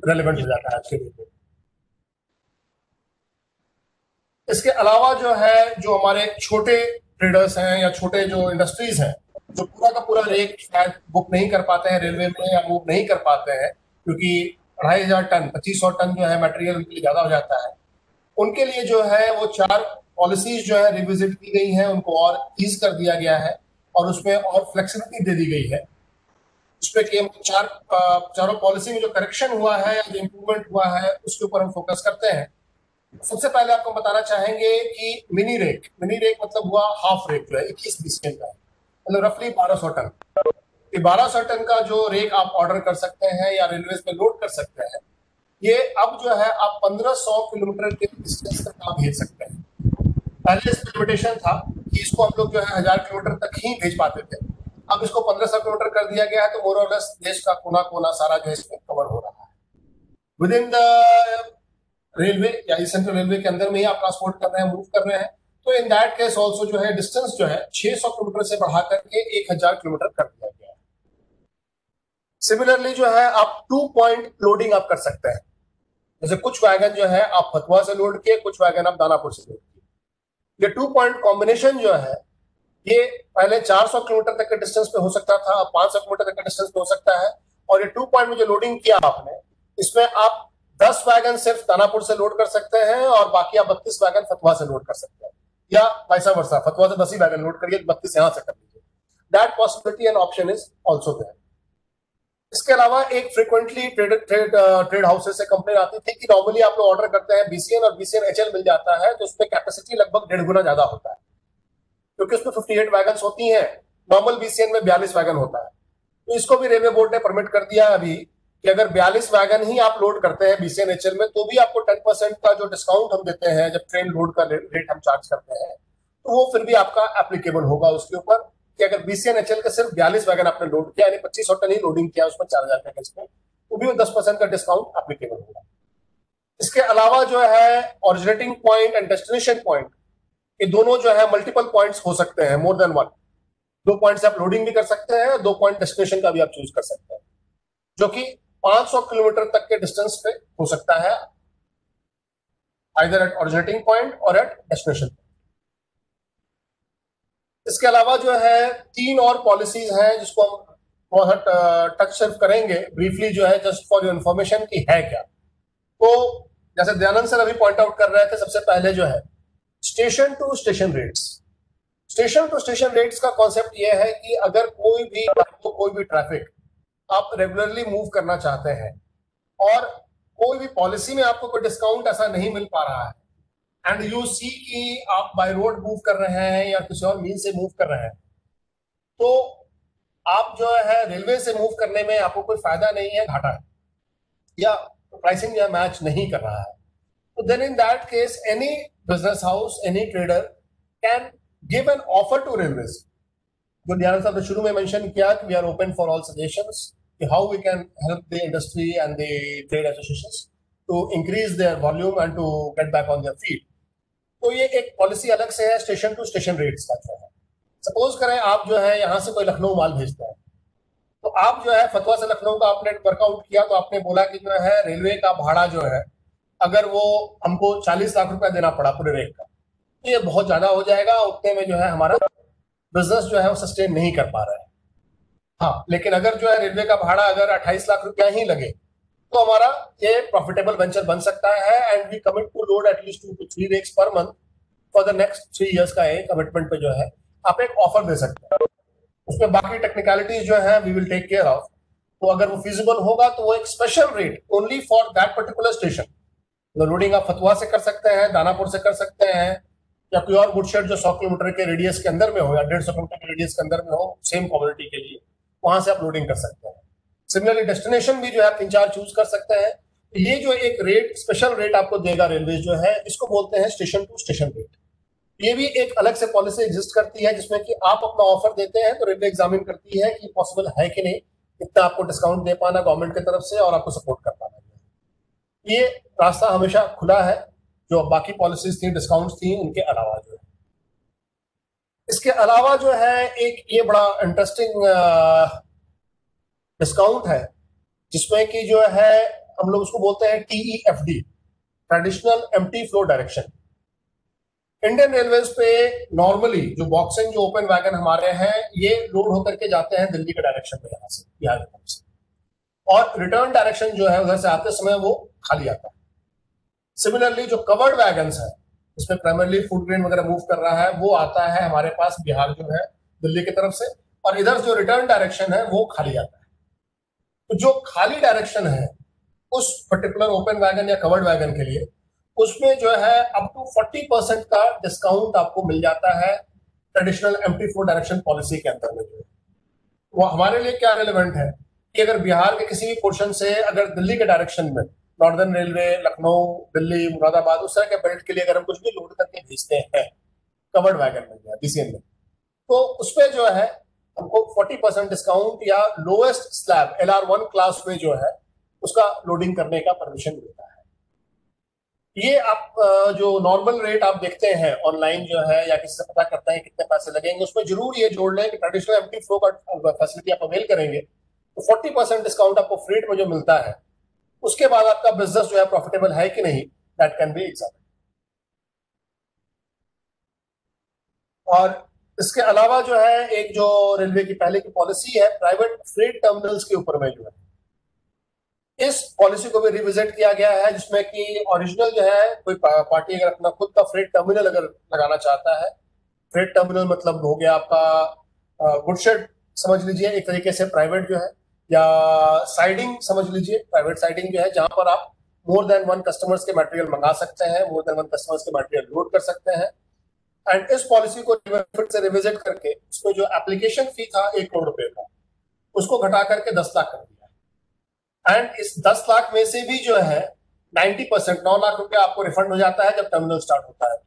रेलेवेंट हो जाता है आज के डेट में। इसके अलावा जो है जो हमारे छोटे ट्रेडर्स हैं या छोटे जो इंडस्ट्रीज हैं जो पूरा का पूरा रेक शायद बुक नहीं कर पाते हैं रेलवे में या मूव नहीं कर पाते हैं, क्योंकि 2,500 टन 2,500 टन जो है मटेरियल उनके लिए ज्यादा हो जाता है, उनके लिए जो है वो 4 पॉलिसीज जो है रिविजिट की गई हैं, उनको और ईज कर दिया गया है और उसमें और फ्लेक्सिबिलिटी दे दी गई है। उसपे कि हम चारों पॉलिसी में जो करेक्शन हुआ है या जो इम्प्रूवमेंट हुआ है उसके ऊपर हम फोकस करते हैं। सबसे पहले आपको बताना चाहेंगे कि मिनी रेक मतलब हुआ हाफ रेक जो है 21 BCM का, मतलब रफली 1200 टन। 1200 टन का जो रेक आप ऑर्डर कर सकते हैं या रेलवे में लोड कर सकते हैं, ये अब जो है आप 1500 किलोमीटर के डिस्टेंस तक आप भेज सकते हैं। पहले इसमें लिमिटेशन था कि इसको हम लोग जो है 1000 किलोमीटर तक ही भेज पाते थे, अब इसको 1500 किलोमीटर कर दिया गया है, तो मोर और लेस देश का कोना कोना सारा जो इसमें कवर हो रहा है। विद इन द रेलवे या सेंट्रल रेलवे के अंदर में ही आप ट्रांसपोर्ट कर रहे हैं, मूव कर रहे हैं, तो इन दैट केस ऑल्सो जो है डिस्टेंस जो है 600 किलोमीटर से बढ़ा करके 1000 किलोमीटर कर दिया गया है। सिमिलरली जो है आप 2 पॉइंट लोडिंग आप कर सकते हैं, जैसे कुछ वैगन जो है आप फतुहा से लोड किए, कुछ वैगन आप दानापुर से लोड किए। ये 2 पॉइंट कॉम्बिनेशन जो है ये पहले 400 किलोमीटर तक के डिस्टेंस पे हो सकता था, अब 500 किलोमीटर तक के डिस्टेंस पे हो सकता है। और ये 2 पॉइंट में जो लोडिंग किया आपने, इसमें आप 10 वैगन सिर्फ दानापुर से लोड कर सकते हैं और बाकी आप 32 वैगन फतुहा से लोड कर सकते हैं, या वैसा वर्सा, फतुहा से 10 ही वैगन लोड करिए, 32 यहां से कर लीजिए। That possibility and option is also there. इसके अलावा एक फ्रीक्वेंटली ट्रेड हाउसेस से कंप्लेन आती थी कि नॉर्मली आप लोग ऑर्डर करते हैं BCN और BCN HL मिल जाता है, तो उसमें कैपेसिटी लगभग 1.5 गुना ज्यादा होता है, क्योंकि उसमें 58 वैगन्स होती हैं, नॉर्मल बीसीएन में 42 वैगन होता है। तो इसको भी रेलवे बोर्ड ने परमिट कर दिया है अभी कि अगर 42 वैगन ही आप लोड करते हैं बीसीएनएचएल में तो भी आपको 10% का जो डिस्काउंट हम देते हैं जब ट्रेन लोड का रेट हम चार्ज करते हैं, तो वो फिर भी आपका एप्लीकेबल होगा उसके ऊपर कि अगर बीसीएनएचएल का सिर्फ 42 वैगन आपने लोड किया, यानी 2500 टन ही लोडिंग किया उसमें 4000 पैकेज में, तो भी 10% का डिस्काउंट एप्लीकेबल होगा। इसके अलावा जो है originating point and destination point, ये दोनों जो है मल्टीपल पॉइंट्स हो सकते हैं, मोर देन वन। 2 पॉइंट से आप लोडिंग भी कर सकते हैं, 2 पॉइंट डेस्टिनेशन का भी आप चूज कर सकते हैं, जो कि 500 किलोमीटर तक के डिस्टेंस पे हो सकता है, आइदर एट ओरिजिनेटिंग पॉइंट और एट डेस्टिनेशन। इसके अलावा जो है 3 और पॉलिसीज हैं जिसको हम बहुत टच सिर्फ करेंगे ब्रीफली, जो है जस्ट फॉर योर इंफॉर्मेशन की है क्या। तो जैसे दयानंद सर अभी पॉइंट आउट कर रहे थे, सबसे पहले जो है station to station rates. Station to station rates का कॉन्सेप्ट यह है कि अगर कोई भी ट्रैफिक आप रेगुलरली मूव करना चाहते हैं और कोई भी पॉलिसी में आपको कोई डिस्काउंट ऐसा नहीं मिल पा रहा है, एंड यू सी कि आप बाय रोड मूव कर रहे हैं या किसी और मीन से मूव कर रहे हैं, तो आप जो है रेलवे से मूव करने में आपको कोई फायदा नहीं है, घाटा है, या प्राइसिंग या मैच नहीं कर रहा है, तो then in that case any business house, any trader can give an offer to railways. जो दयानंद साहब ने शुरू में मेंशन किया कि we are open for all suggestions कि how we can help the industry and the trade associations to increase their volume and to get back on their feet. तो ये एक पॉलिसी अलग से है स्टेशन टू स्टेशन रेट्स का जो है। सपोज करें आप जो है यहाँ से कोई लखनऊ माल भेजता है, तो आप जो है फतवा से लखनऊ का आपने वर्कआउट किया, तो आपने बोला कि जो है रेलवे का भाड़ा जो है अगर वो हमको 40 लाख रुपया देना पड़ा पूरे रेट का, तो ये बहुत ज्यादा हो जाएगा, उतने में जो है हमारा बिजनेस जो है वो सस्टेन नहीं कर पा रहा है। हाँ, लेकिन अगर जो है रेलवे का भाड़ा अगर 28 लाख रुपया ही लगे तो हमारा ये प्रॉफिटेबल वेंचर बन सकता है, and we commit to load at least 2 to 3 rakes per month for the next 3 years का एक कमिटमेंट पे जो है आप एक ऑफर दे सकते हैं। उसमें बाकी टेक्निकलिटीज जो है we will take care of. तो अगर वो फिजिबल होगा तो वो एक special rate only for that particular station, loading आप फतवा से कर सकते हैं, दानापुर से कर सकते हैं, या कोई और गुडशेड जो 100 किलोमीटर के रेडियस के अंदर में हो या 150 किलोमीटर के रेडियस के अंदर में हो सेम कम्युनिटी के लिए, वहां से आप लोडिंग कर सकते हैं। सिमिलरली डेस्टिनेशन भी जो है 3-4 चूज कर सकते हैं। ये जो एक रेट, स्पेशल रेट आपको देगा रेलवे जो है, इसको बोलते हैं स्टेशन टू स्टेशन रेट। ये भी एक अलग से पॉलिसी एग्जिस्ट करती है जिसमें कि आप अपना ऑफर देते हैं तो रेलवे एग्जामिन करती है कि पॉसिबल है कि नहीं, इतना आपको डिस्काउंट दे पाना गवर्नमेंट की तरफ से और आपको सपोर्ट कर पाना। ये रास्ता हमेशा खुला है, जो बाकी पॉलिसीज थी, डिस्काउंट्स थी, उनके अलावा जो है। इसके अलावा जो है एक ये बड़ा इंटरेस्टिंग डिस्काउंट है जिसमें कि जो है हम लोग उसको बोलते हैं TEFD, traditional empty flow direction. Indian railways पे नॉर्मली जो बॉक्सिंग जो ओपन वैगन हमारे हैं ये लोड होकर के जाते हैं दिल्ली के डायरेक्शन में, यहाँ से बिहार की तरफ से, और रिटर्न डायरेक्शन जो है उधर से आते समय वो खाली आता है। सिमिलरली जो कवर्ड वैगन्स है इसमें प्राइमरली फूड ग्रेन वगैरह मूव कर रहा है, वो आता है हमारे पास बिहार जो है दिल्ली की तरफ से, और इधर जो रिटर्न डायरेक्शन है वो खाली आता है। तो जो खाली डायरेक्शन है उस पर्टिकुलर ओपन वैगन या कवर्ड वैगन के लिए, उसमें जो है अप टू 40% का डिस्काउंट आपको मिल जाता है traditional empty flow direction policy के अंदर में। जो वो हमारे लिए क्या रिलेवेंट है कि अगर बिहार के किसी भी पोर्शन से अगर दिल्ली के डायरेक्शन में नॉर्दर्न रेलवे लखनऊ, दिल्ली, मुरादाबाद उस तरह के बेल्ट के लिए अगर हम कुछ भी लोड करके भेजते हैं कवर्ड वैगन में या बीसीएन में, तो उसपे जो है हमको 40% डिस्काउंट या लोएस्ट स्लैब LR1 क्लास में जो है उसका लोडिंग करने का परमिशन मिलता है। ये आप जो नॉर्मल रेट आप देखते हैं ऑनलाइन जो है या किसी से पता करते हैं कितने पैसे लगेंगे, उसमें जरूर ये जोड़ लें कि ट्रेडिशनल एम्प्टी फ्लो का फैसिलिटी आप अवेल करेंगे तो 40% डिस्काउंट आपको फ्रेट में जो मिलता है, उसके बाद आपका बिजनेस जो है प्रॉफिटेबल है कि नहीं, दैट कैन बी एग्जामिन्ड। और इसके अलावा जो है एक जो रेलवे की पहले की पॉलिसी है प्राइवेट फ्रेट टर्मिनल्स के ऊपर में जो है, इस पॉलिसी को भी रिविजिट किया गया है जिसमें कि ओरिजिनल जो है कोई पार्टी अगर अपना खुद का फ्रेट टर्मिनल अगर लगाना चाहता है, फ्रेट टर्मिनल मतलब हो गया आपका गुडशेड समझ लीजिए एक तरीके से प्राइवेट जो है, या साइडिंग समझ लीजिए प्राइवेट साइडिंग जो है, जहां पर आप मोर देन 1 कस्टमर्स के मटेरियल मंगा सकते हैं, मोर देन 1 कस्टमर्स के मटेरियल लोड कर सकते हैं। एंड इस पॉलिसी को फिर से रिविजिट करके उसमें जो एप्लीकेशन फी था 1 करोड़ रुपए का, उसको घटा करके 10 लाख कर दिया। एंड इस 10 लाख में से भी जो है 90% 9 लाख रुपए आपको रिफंड हो जाता है जब टर्मिनल स्टार्ट होता है।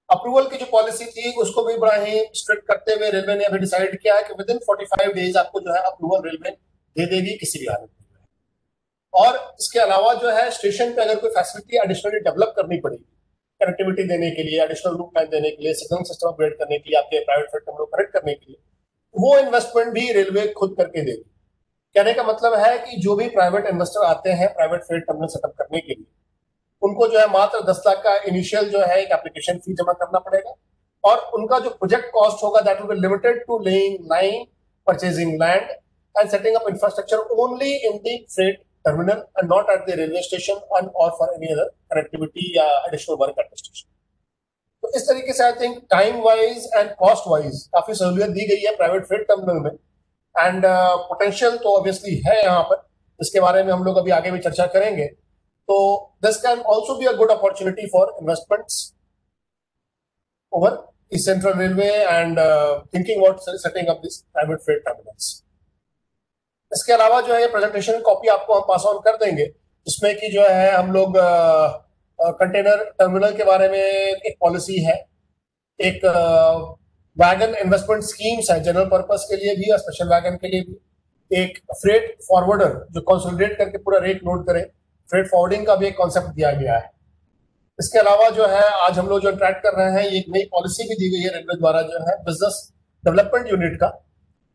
अप्रूवल की जो पॉलिसी थी उसको भी बड़ा ही स्ट्रिक्ट करते हुए रेलवे ने अभी डिसाइड किया है कि विद इन 45 डेज आपको जो है अप्रूवल रेलवे दे देगी किसी भी हालत में। और इसके अलावा जो है स्टेशन पे अगर कोई फैसिलिटी एडिशनली डेवलप करनी पड़ेगी, कनेक्टिविटी देने के लिए, एडिशनल रूट लाइन देने के लिए, सिग्नल सिस्टम अपग्रेड करने के लिए, आपके प्राइवेट फ्रेट को कनेक्ट करने के लिए, वो इन्वेस्टमेंट भी रेलवे खुद करके देगी। कहने का मतलब है कि जो भी प्राइवेट इन्वेस्टर आते हैं प्राइवेट फ्रेट टर्मिनल सेटअप करने के लिए, उनको जो है मात्र 10 लाख का इनिशियल जो है एक एप्लीकेशन फी जमा करना पड़ेगा, और उनका जो प्रोजेक्ट कॉस्ट होगा that will be limited to laying line, purchasing land and setting up infrastructure only in the freight terminal and not at the railway station and or for any other connectivity या additional work at the station। तो इस तरीके से I think time wise and cost wise काफी सहूलियत दी गई है private freight terminal में। एंड पोटेंशियल तो ऑब्वियसली है यहाँ पर, इसके बारे में हम लोग अभी आगे भी चर्चा करेंगे। तो this can also be a good opportunity for investments over the central railway and thinking about setting up this private freight terminals. इसके अलावा जो है ये प्रेजेंटेशन कॉपी आपको हम पास ऑन कर देंगे, जिसमें कि जो है हम लोग कंटेनर टर्मिनल के बारे में एक पॉलिसी है, एक वैगन इन्वेस्टमेंट स्कीम्स है जनरल पर्पस के लिए भी और स्पेशल वैगन के लिए भी, एक फ्रेट फॉरवर्डर जो कंसोलिडेट करके पूरा रेट नोट करे, फ्रेट फॉरवर्डिंग का भी एक कॉन्सेप्ट दिया गया है। इसके अलावा जो है आज हम लोग जो इंटरेक्ट कर रहे हैं, ये एक नई पॉलिसी भी दी गई है रेलवे द्वारा जो है बिजनेस डेवलपमेंट यूनिट का,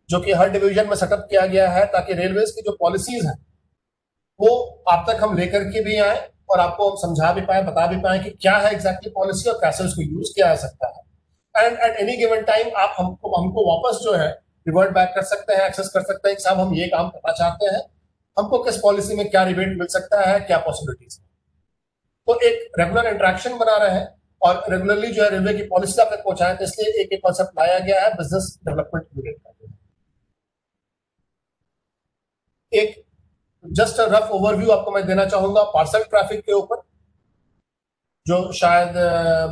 जो कि हर डिवीजन में सेटअप किया गया है ताकि रेलवेज की जो पॉलिसीज हैं वो आप तक हम लेकर के भी आए और आपको हम समझा भी पाए, बता भी पाए कि क्या है एग्जैक्टली पॉलिसी और कैसे उसको यूज किया जा सकता है। And at any given time आप हमको वापस जो है रिवर्ट बैक कर सकते हैं, एक्सेस कर सकते हैं कि साहब हम ये काम करना चाहते हैं, हमको किस पॉलिसी में क्या रिबेट मिल सकता है, क्या पॉसिबिलिटीज है। तो एक रेगुलर इंटरेक्शन बना रहे हैं और रेगुलरली जो है रेलवे की पॉलिसी आप तक पहुंचाएं, तो इसलिए एक कॉन्सेप्ट लाया गया है बिजनेस डेवलपमेंट यूनिट का। एक जस्ट रफ ओवरव्यू आपको मैं देना चाहूंगा पार्सल ट्रैफिक के ऊपर, जो शायद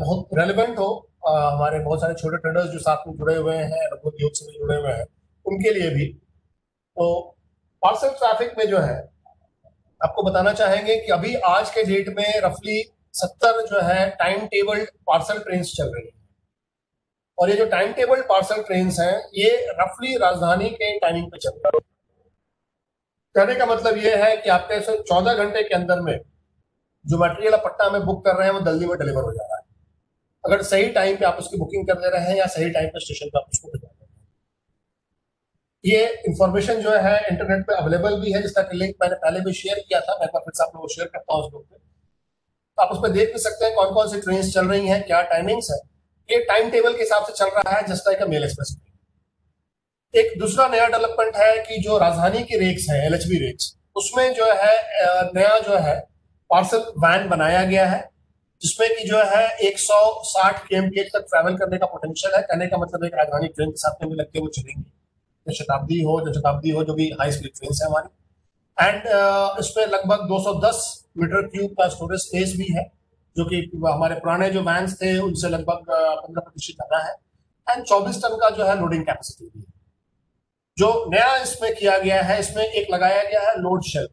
बहुत रेलेवेंट हो हमारे बहुत सारे छोटे ट्रेडर्स जो साथ में जुड़े हुए हैं, उद्योग से जुड़े हुए हैं, उनके लिए भी। तो पार्सल ट्रैफिक में जो है आपको बताना चाहेंगे कि अभी आज के डेट में रफली 70 जो है टाइम टेबल पार्सल ट्रेन चल रही है, और ये जो टाइम टेबल पार्सल ट्रेन हैं ये रफली राजधानी के टाइमिंग पे चल रही है। कहने का मतलब ये है कि आपके 14 घंटे के अंदर में जो मटेरियल पट्टा में बुक कर रहे हैं वो जल्दी में डिलीवर हो जा रहा है, अगर सही टाइम पे आप उसकी बुकिंग कर दे रहे हैं या सही टाइम पे स्टेशन पे आप उसको भिजवा दे रहे हैं। ये इंफॉर्मेशन जो है इंटरनेट पे अवेलेबल भी है, जिसका लिंक मैंने पहले भी शेयर किया था, मैं फिर से आप लोगों को शेयर करता हूँ उस बुक पे। आप उस पर देख भी सकते हैं कौन कौन सी ट्रेन चल रही हैं, क्या टाइमिंग्स है। ये टाइम टेबल के हिसाब से चल रहा है just like a mail express. एक दूसरा नया डेवलपमेंट है कि जो राजधानी की रेक्स है, एलएचबी रेक्स, उसमें जो है नया जो है पार्सल वैन बनाया गया है, जिसमें कि जो है 160 kmph तक ट्रैवल करने का पोटेंशियल है। कहने का मतलब एक राजधानी ट्रेन के साथ में भी लगते हुए चलेंगे, शताब्दी हो जो भी हाई स्पीड ट्रेन है हमारी। एंड इसमें लगभग 210 मीटर क्यूब का स्टोरेज स्पेस भी है, जो कि हमारे पुराने जो वैन्स थे उनसे लगभग 15% ज्यादा है। एंड 24 टन का जो है लोडिंग कैपेसिटी भी है। जो नया इसमें किया गया है, इसमें एक लगाया गया है लोड शेल।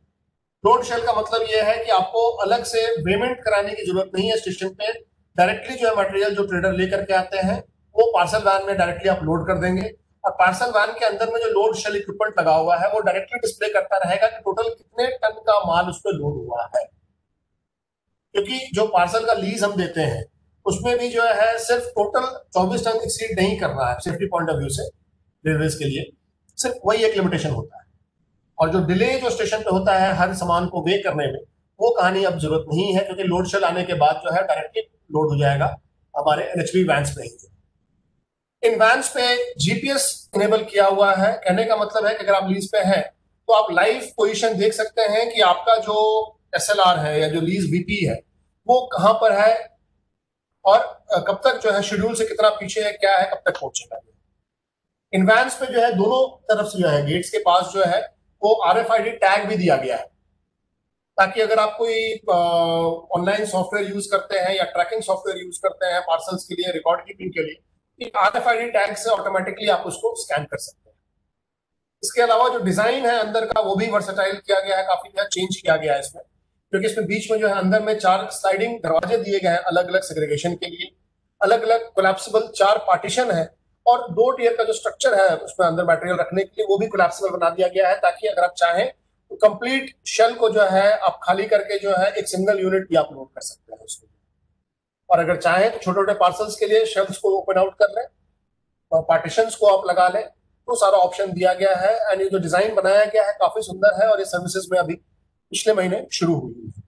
लोड शेल का मतलब यह है कि आपको अलग से पेमेंट कराने की जरूरत नहीं है, स्टेशन पे डायरेक्टली जो है मटेरियल जो ट्रेडर लेकर के आते हैं वो पार्सल वैन में डायरेक्टली आप लोड कर देंगे, और पार्सल वैन के अंदर में जो लोड शेल इक्विपमेंट लगा हुआ है वो डायरेक्टली डिस्प्ले करता रहेगा कि टोटल कितने टन का माल उस पर लोड हुआ है। क्योंकि जो पार्सल का लीज हम देते हैं उसमें भी जो है सिर्फ टोटल 24 टन एक्सीड नहीं कर रहा है, सेफ्टी पॉइंट ऑफ व्यू से रेलवेज के लिए सिर्फ वही एक लिमिटेशन होता है। और जो डिले जो स्टेशन पे होता है हर सामान को वे करने में, वो कहानी अब जरूरत नहीं है, क्योंकि लोड शेल आने के बाद जो है डायरेक्टली लोड हो जाएगा हमारे एनएचबी वैन्स में ही। इन वैन्स पे जीपीएस इनेबल किया हुआ है। कहने का मतलब है कि अगर आप लीज पे हैं तो आप लाइव पोजीशन देख सकते हैं कि आपका जो एसएलआर है या जो लीज बीपी है वो कहां पर है और कब तक जो है शेड्यूल से कितना पीछे है, क्या है, कब तक पहुंचेगा। इन वैन्स पे जो है दोनों तरफ से जो है गेट्स के पास जो है वो आरएफआईडी टैग भी दिया गया है, ताकि अगर आप कोई ऑनलाइन सॉफ्टवेयर यूज करते हैं या ट्रैकिंग सॉफ्टवेयर यूज करते हैं पार्सल्स के लिए, रिकॉर्ड कीपिंग के लिए, RFID टैग से ऑटोमेटिकली आप उसको स्कैन कर सकते हैं। इसके अलावा जो डिजाइन है अंदर का वो भी वर्सेटाइल किया गया है, काफी ज्यादा चेंज किया गया है इसमें, क्योंकि इसमें बीच में जो है अंदर में 4 स्लाइडिंग दरवाजे दिए गए हैं अलग अलग सेग्रीगेशन के लिए, अलग अलग कोलैप्सिबल 4 पार्टीशन है, और 2 टियर का जो स्ट्रक्चर है उसमें अंदर मटेरियल रखने के लिए वो भी कोलैप्सिबल बना दिया गया है, ताकि अगर आप चाहें तो कंप्लीट शेल को जो है आप खाली करके जो है एक सिंगल यूनिट भी आप लोड कर सकते हैं उसको, और अगर चाहें तो छोटे छोटे पार्सल्स के लिए शेल्फ्स को ओपन आउट कर लें और पार्टीशंस को आप लगा लें, तो सारा ऑप्शन दिया गया है। एंड ये जो डिजाइन बनाया गया है काफी सुंदर है, और ये सर्विसेज में अभी पिछले महीने शुरू हुई है।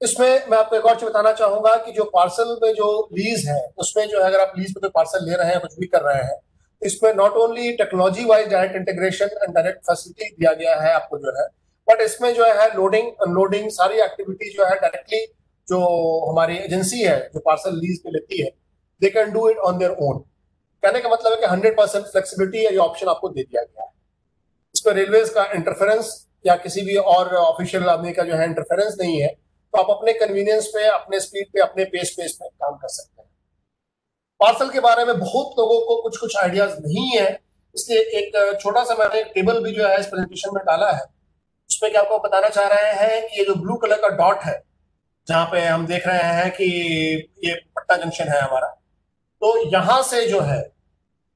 इसमें मैं आपको एक और चीज बताना चाहूंगा कि जो पार्सल में जो लीज है उसमें जो है, अगर आप लीज पे कोई पार्सल ले रहे हैं, कुछ भी कर रहे हैं, इसमें not only technology wise direct integration and direct facility दिया गया है आपको जो है, बट इसमें जो है लोडिंग अनलोडिंग सारी एक्टिविटी जो है डायरेक्टली जो हमारी एजेंसी है जो पार्सल लीज पे लेती है, they can do it on their own. कहने का मतलब है कि 100% फ्लेक्सिबिलिटी ये ऑप्शन आपको दे दिया गया है। इसमें रेलवेज का इंटरफेरेंस या किसी भी और ऑफिशियल आदमी का जो है इंटरफेरेंस नहीं है, तो आप अपने कन्वीनियंस पे, अपने स्पीड पे, अपने पेस में काम कर सकते हैं। पार्सल के बारे में बहुत लोगों को कुछ कुछ आइडियाज नहीं है, इसलिए एक छोटा सा मैंने एक टेबल भी जो है इस प्रेजेंटेशन में डाला है। उसमें क्या आपको बताना चाह रहे हैं कि ये जो ब्लू कलर का डॉट है जहां पे हम देख रहे हैं कि ये पट्टा जंक्शन है हमारा, तो यहां से जो है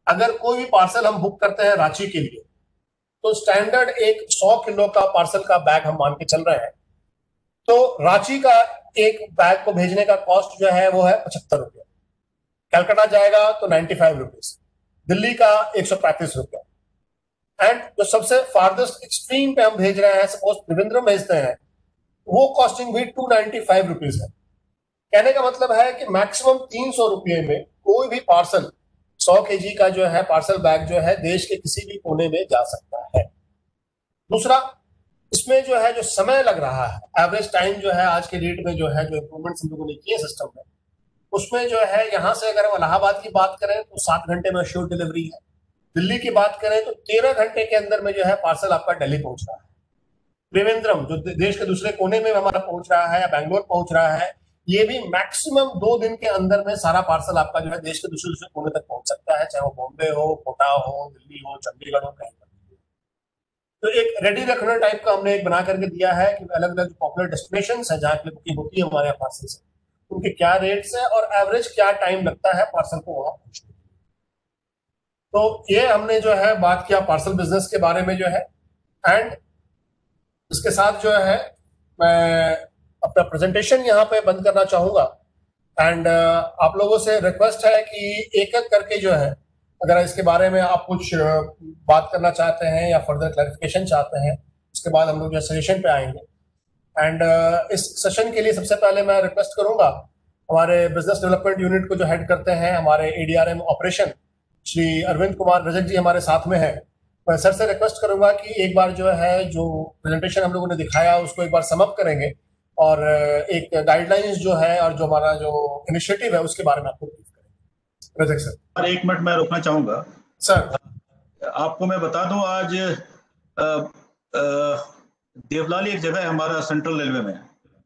अगर कोई भी पार्सल हम बुक करते हैं रांची के लिए, तो स्टैंडर्ड एक 100 किलो का पार्सल का बैग हम मान के चल रहे हैं, तो रांची का एक बैग को भेजने का कॉस्ट जो है वो है 75 रुपया, कलकत्ता जाएगा तो 95 रुपीज, दिल्ली का 135 रुपया, एंड जो सबसे फार्देस्ट एक्सट्रीम पे हम भेज रहे हैं, सपोज त्रिवेंद्रम भेजते हैं, वो कॉस्टिंग भी 295 रुपीज है। कहने का मतलब है कि मैक्सिमम 300 रुपये में कोई भी पार्सल 100 kg का जो है पार्सल बैग जो है देश के किसी भी कोने में जा सकता है। दूसरा, इसमें जो है जो समय लग रहा है, एवरेज टाइम जो है आज के डेट में जो है जो इंप्रूवमेंट्स हम लोगों ने किए सिस्टम में, उसमें जो है यहाँ से अगर हम इलाहाबाद की बात करें तो 7 घंटे में श्योर डिलीवरी है, दिल्ली की बात करें तो 13 घंटे के अंदर में जो है पार्सल आपका दिल्ली पहुंच रहा है, त्रिवेंद्रम जो देश के दूसरे कोने में हमारा पहुंच रहा है या बैंगलोर पहुंच रहा है, ये भी मैक्सिमम 2 दिन के अंदर में सारा पार्सल आपका जो है देश के दूसरे दूसरे कोने तक पहुंच सकता है, चाहे वो बॉम्बे हो, कोटा हो, दिल्ली हो, चंडीगढ़ हो, कहीं पर। तो एक रेडी रखना टाइप का हमने एक बना करके दिया है कि अलग अलग पॉपुलर डेस्टिनेशन है जहाँ की बुकिंग होती है हमारे यहाँ पार्सल से, उनके क्या रेट्स है और एवरेज क्या टाइम लगता है पार्सल को वहां पहुंचने में। तो ये हमने जो है बात किया पार्सल बिजनेस के बारे में जो है, एंड इसके साथ जो है मैं अपना प्रेजेंटेशन यहाँ पे बंद करना चाहूंगा। एंड आप लोगों से रिक्वेस्ट है कि एक एक करके जो है अगर इसके बारे में आप कुछ बात करना चाहते हैं या फर्दर क्लैरिफिकेशन चाहते हैं, उसके बाद हम लोग जो सेशन पे आएंगे। एंड इस सेशन के लिए सबसे पहले मैं रिक्वेस्ट करूंगा हमारे बिजनेस डेवलपमेंट यूनिट को जो हेड करते हैं हमारे ADRM ऑपरेशन श्री अरविंद कुमार रजक जी हमारे साथ में है। मैं सर से रिक्वेस्ट करूंगा कि एक बार जो है जो प्रेजेंटेशन हम लोगों ने दिखाया उसको एक बार समअप करेंगे और एक गाइडलाइंस जो है और जो हमारा जो इनिशिएटिव है उसके बारे में आपको ब्रीफ करेंगे। रजक सर। और 1 मिनट मैं रोकना चाहूंगा सर। आपको मैं बता दूं, आज देवलाली एक जगह है हमारा सेंट्रल रेलवे में,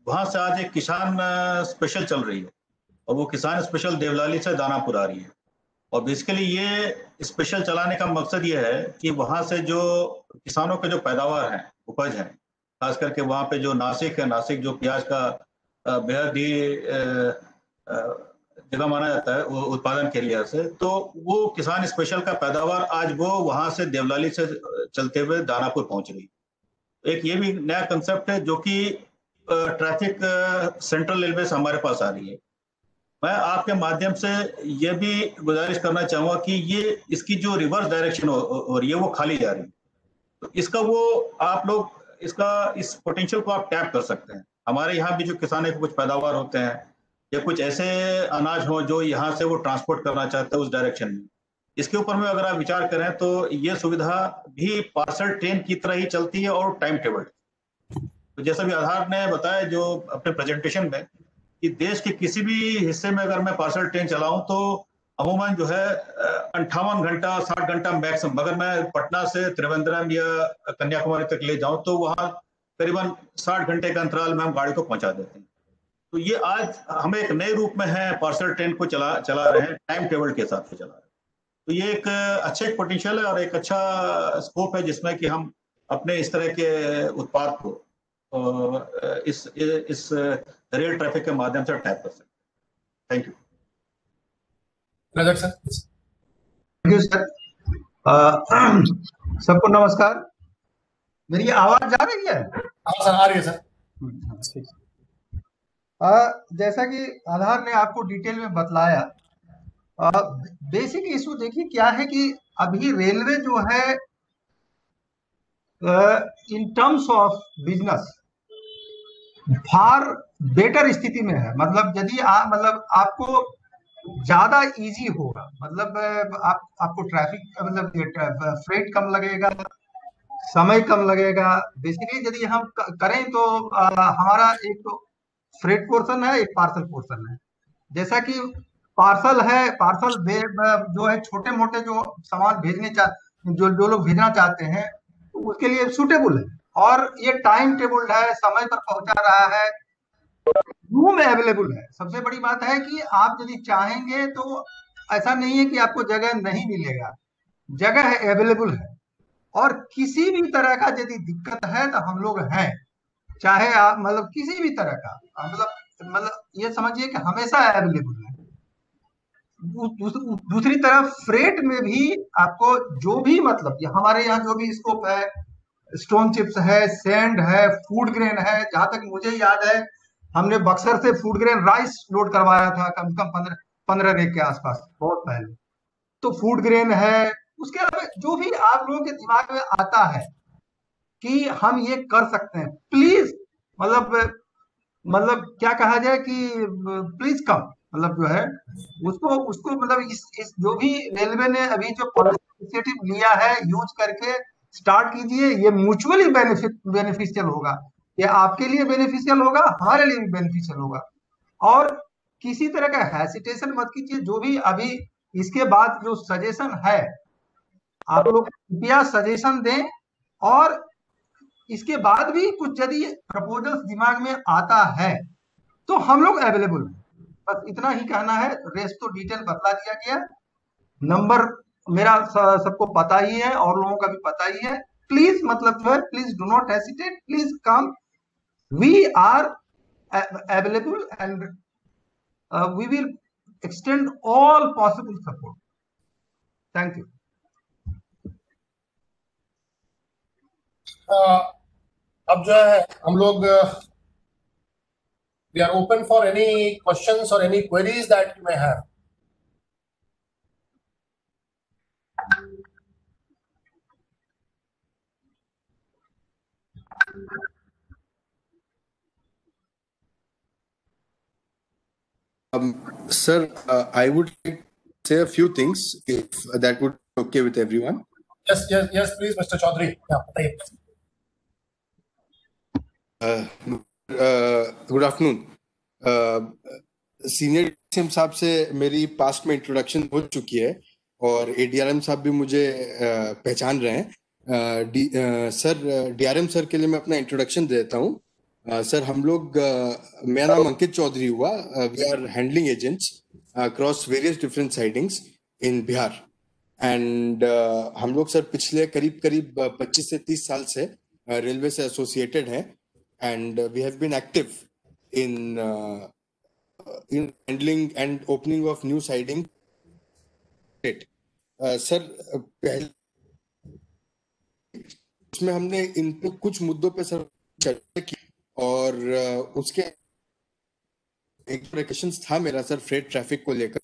वहां से आज एक किसान स्पेशल चल रही है, और वो किसान स्पेशल देवलाली से दानापुर आ रही है। और बेसिकली ये स्पेशल चलाने का मकसद ये है कि वहां से जो किसानों के जो पैदावार हैं, उपज है, खास करके वहां पे जो नासिक है, नासिक जो प्याज का बेहद ही जगह माना जाता है वो उत्पादन के लिहाज से, तो वो किसान स्पेशल का पैदावार आज वो वहां से देवलाली से चलते हुए दानापुर पहुंच रही है। एक ये भी नया कंसेप्ट है जो कि ट्रैफिक सेंट्रल रेलवे से हमारे पास आ रही है। मैं आपके माध्यम से ये भी गुजारिश करना चाहूंगा कि ये इसकी जो रिवर्स डायरेक्शन हो रही है वो खाली जा रही है, तो इसका वो आप लोग इस पोटेंशियल को आप टैप कर सकते हैं। हमारे यहाँ भी जो किसानों के कुछ पैदावार होते हैं या कुछ ऐसे अनाज हो जो यहाँ से वो ट्रांसपोर्ट करना चाहते हैं उस डायरेक्शन में, इसके ऊपर में अगर आप विचार करें तो ये सुविधा भी पार्सल ट्रेन की तरह ही चलती है और टाइम टेबल। तो जैसा भी आधार ने बताया जो अपने प्रेजेंटेशन में कि देश के किसी भी हिस्से में अगर मैं पार्सल ट्रेन चलाऊं तो अमूमन जो है 58 घंटा 60 घंटा मैक्सिमम, अगर मैं पटना से त्रिवेंद्रम या कन्याकुमारी तक ले जाऊं तो वहां करीबन 60 घंटे का अंतराल में हम गाड़ी को पहुंचा देते हैं। तो ये आज हम एक नए रूप में है, पार्सल ट्रेन को चला रहे हैं, टाइम टेबल के हिसाब से चला रहे हैं। तो ये एक अच्छा एक पोटेंशियल है और एक अच्छा स्कोप है जिसमें कि हम अपने इस तरह के उत्पाद को इस रेल ट्रैफिक के माध्यम से टैप कर सकते हैं। Thank you. Rajat sir. Thank you sir. सबको नमस्कार। मेरी आवाज जा रही है? हाँ सर, आ रही है सर। जैसा कि आधार ने आपको डिटेल में बतलाया, बेसिक इशू देखिए क्या है कि अभी रेलवे जो है in terms of business far better स्थिति में है। मतलब यदि मतलब आपको ज्यादा इजी होगा, मतलब आपको ट्रैफिक मतलब फ्रेट कम लगेगा, समय कम लगेगा। बेसिकली यदि हम करें तो हमारा एक तो फ्रेट पोर्शन है, एक पार्सल पोर्शन है। जैसा कि पार्सल है, पार्सल जो है छोटे मोटे जो सामान भेजने जो लोग भेजना चाहते हैं तो उसके लिए सूटेबल है और ये टाइम टेबल है, समय पर पहुंचा रहा है, रूम अवेलेबल है। सबसे बड़ी बात है कि आप यदि चाहेंगे तो ऐसा नहीं है कि आपको जगह नहीं मिलेगा, जगह है, अवेलेबल है। और किसी भी तरह का यदि दिक्कत है तो हम लोग हैं, चाहे आप मतलब किसी भी तरह का मतलब ये समझिए कि हमेशा अवेलेबल है। दूसरी तरफ फ्रेट में भी आपको जो भी मतलब हमारे यहाँ जो भी स्कोप है, स्टोन चिप्स है, सैंड है, फूड ग्रेन है। जहां तक मुझे याद है हमने बक्सर से फूड ग्रेन राइस लोड करवाया था कम से कम 15 रेक के आसपास, बहुत पहले। तो फूड ग्रेन है। उसके अलावा जो भी आप लोगों के दिमाग में आता है कि हम ये कर सकते हैं, प्लीज मतलब क्या कहा जाए कि प्लीज कम, मतलब जो है उसको मतलब इस जो भी रेलवे ने अभी जो इनिशिएटिव लिया है यूज करके स्टार्ट कीजिए। ये म्यूचुअली बेनिफिशियल होगा, ये आपके लिए बेनिफिशियल होगा, हमारे लिए भी बेनिफिशियल होगा। और किसी तरह का हेसिटेशन मत कीजिए। जो भी अभी इसके बाद जो सजेशन है आप लोग कृपया सजेशन दें, और इसके बाद भी कुछ यदि प्रपोजल्स दिमाग में आता है तो हम लोग अवेलेबल हैं। बस इतना ही कहना है, रेस्ट तो डिटेल बतला दिया गया। नंबर मेरा सबको पता ही है और लोगों का भी पता ही है। प्लीज मतलब जो है, please do not hesitate, please come, we are available and we will extend all possible support. Thank you. अब जो है हम लोग we are open for any questions or any queries that you may have. Sir, I would like to say a few things, if that would be okay with everyone. Yes, please, Mr. Chaudhary. Yeah, बताइए. Good afternoon. Senior DCM साहब से मेरी past में introduction हो चुकी है और ADRM साहब भी मुझे पहचान रहे हैं। सर, डीआरएम सर के लिए मैं अपना इंट्रोडक्शन देता हूँ। सर, हम लोग मेरा नाम अंकित चौधरी हुआ। We are handling agents across various different sidings in Bihar and हम लोग सर पिछले करीब 25 से 30 साल से रेलवे से एसोसिएटेड हैं and we have been active in handling and opening of new siding. Sir, पहले उसमें हमने इन कुछ मुद्दों पे सर चर्चा की और उसके एक क्वेश्चन था मेरा सर फ्रेट ट्रैफिक को लेकर,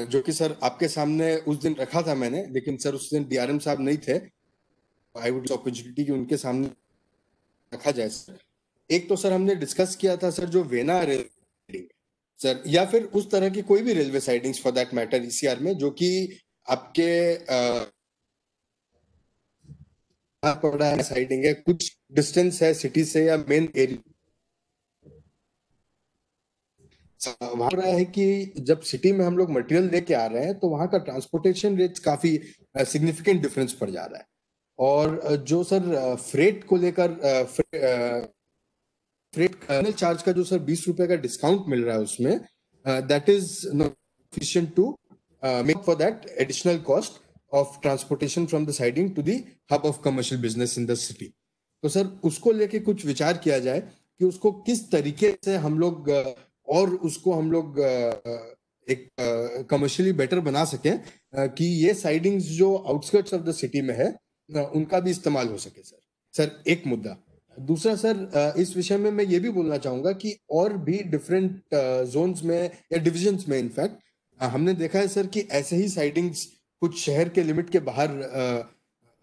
जो कि सर आपके सामने उस दिन रखा था मैंने, लेकिन सर उस दिन डीआरएम साहब नहीं थे। आई वुड अपॉर्चुनिटी कि उनके सामने रखा जाए सर। एक तो सर हमने डिस्कस किया था सर जो वेना रेलवे सर, या फिर उस तरह की कोई भी railway sidings for that matter ECR में, जो कि आपके पड़ा है साइडिंग है, कुछ डिस्टेंस है सिटी से या मेन एरिया। वहां रहा है कि जब सिटी में हम लोग मटेरियल लेके आ रहे हैं तो वहां का ट्रांसपोर्टेशन रेट काफी सिग्निफिकेंट डिफरेंस पड़ जा रहा है। और जो सर फ्रेट को लेकर फ्रेट कर्नल चार्ज का जो सर 20 रुपए का डिस्काउंट मिल रहा है उसमें, that is not sufficient to make for that additional cost of transportation from the siding to the hub of commercial business in the city. तो सर उसको लेके कुछ विचार किया जाए कि उसको किस तरीके से हम लोग और उसको हम लोग एक कमर्शियली बेटर बना सकें कि ये साइडिंग्स जो आउटस्कर्ट्स ऑफ द सिटी में है उनका भी इस्तेमाल हो सके। सर एक मुद्दा। दूसरा सर इस विषय में मैं ये भी बोलना चाहूंगा कि और भी डिफरेंट जोन्स में या डिविजन्स में इनफैक्ट हमने देखा है सर कि ऐसे ही साइडिंग्स कुछ शहर के लिमिट के बाहर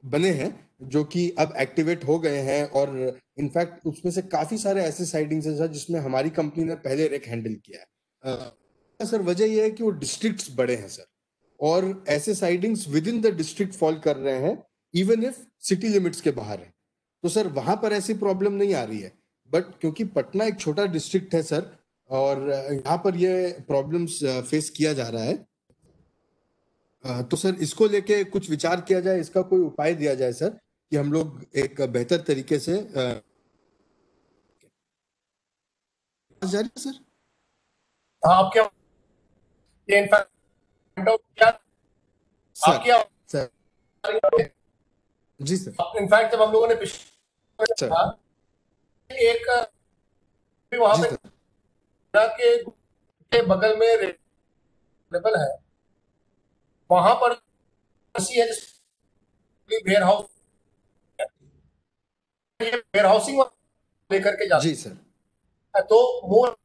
बने हैं जो कि अब एक्टिवेट हो गए हैं। और इनफैक्ट उसमें से काफी सारे ऐसे साइडिंग्स हैं सर जिसमें हमारी कंपनी ने पहले रेक हैंडल किया है। सर वजह यह है कि वो डिस्ट्रिक्ट्स बड़े हैं सर, और ऐसे sidings with in the district fall कर रहे हैं इवन इफ सिटी लिमिट्स के बाहर है। तो सर वहां पर ऐसी प्रॉब्लम नहीं आ रही है, बट क्योंकि पटना एक छोटा डिस्ट्रिक्ट है सर और यहाँ पर ये प्रॉब्लम्स फेस किया जा रहा है, तो सर इसको लेके कुछ विचार किया जाए, इसका कोई उपाय दिया जाए सर कि हम लोग एक बेहतर तरीके से जारी सर। हाँ, आपके ये इनफैक्ट आपकी सर जी सर। इनफैक्ट जब हम लोगों ने पिछले एक वहां पे के बगल में लेवल है, वहां पर है वेयर हाउस, वेयर हाउसिंग लेकर के जाते जी सर। तो मोर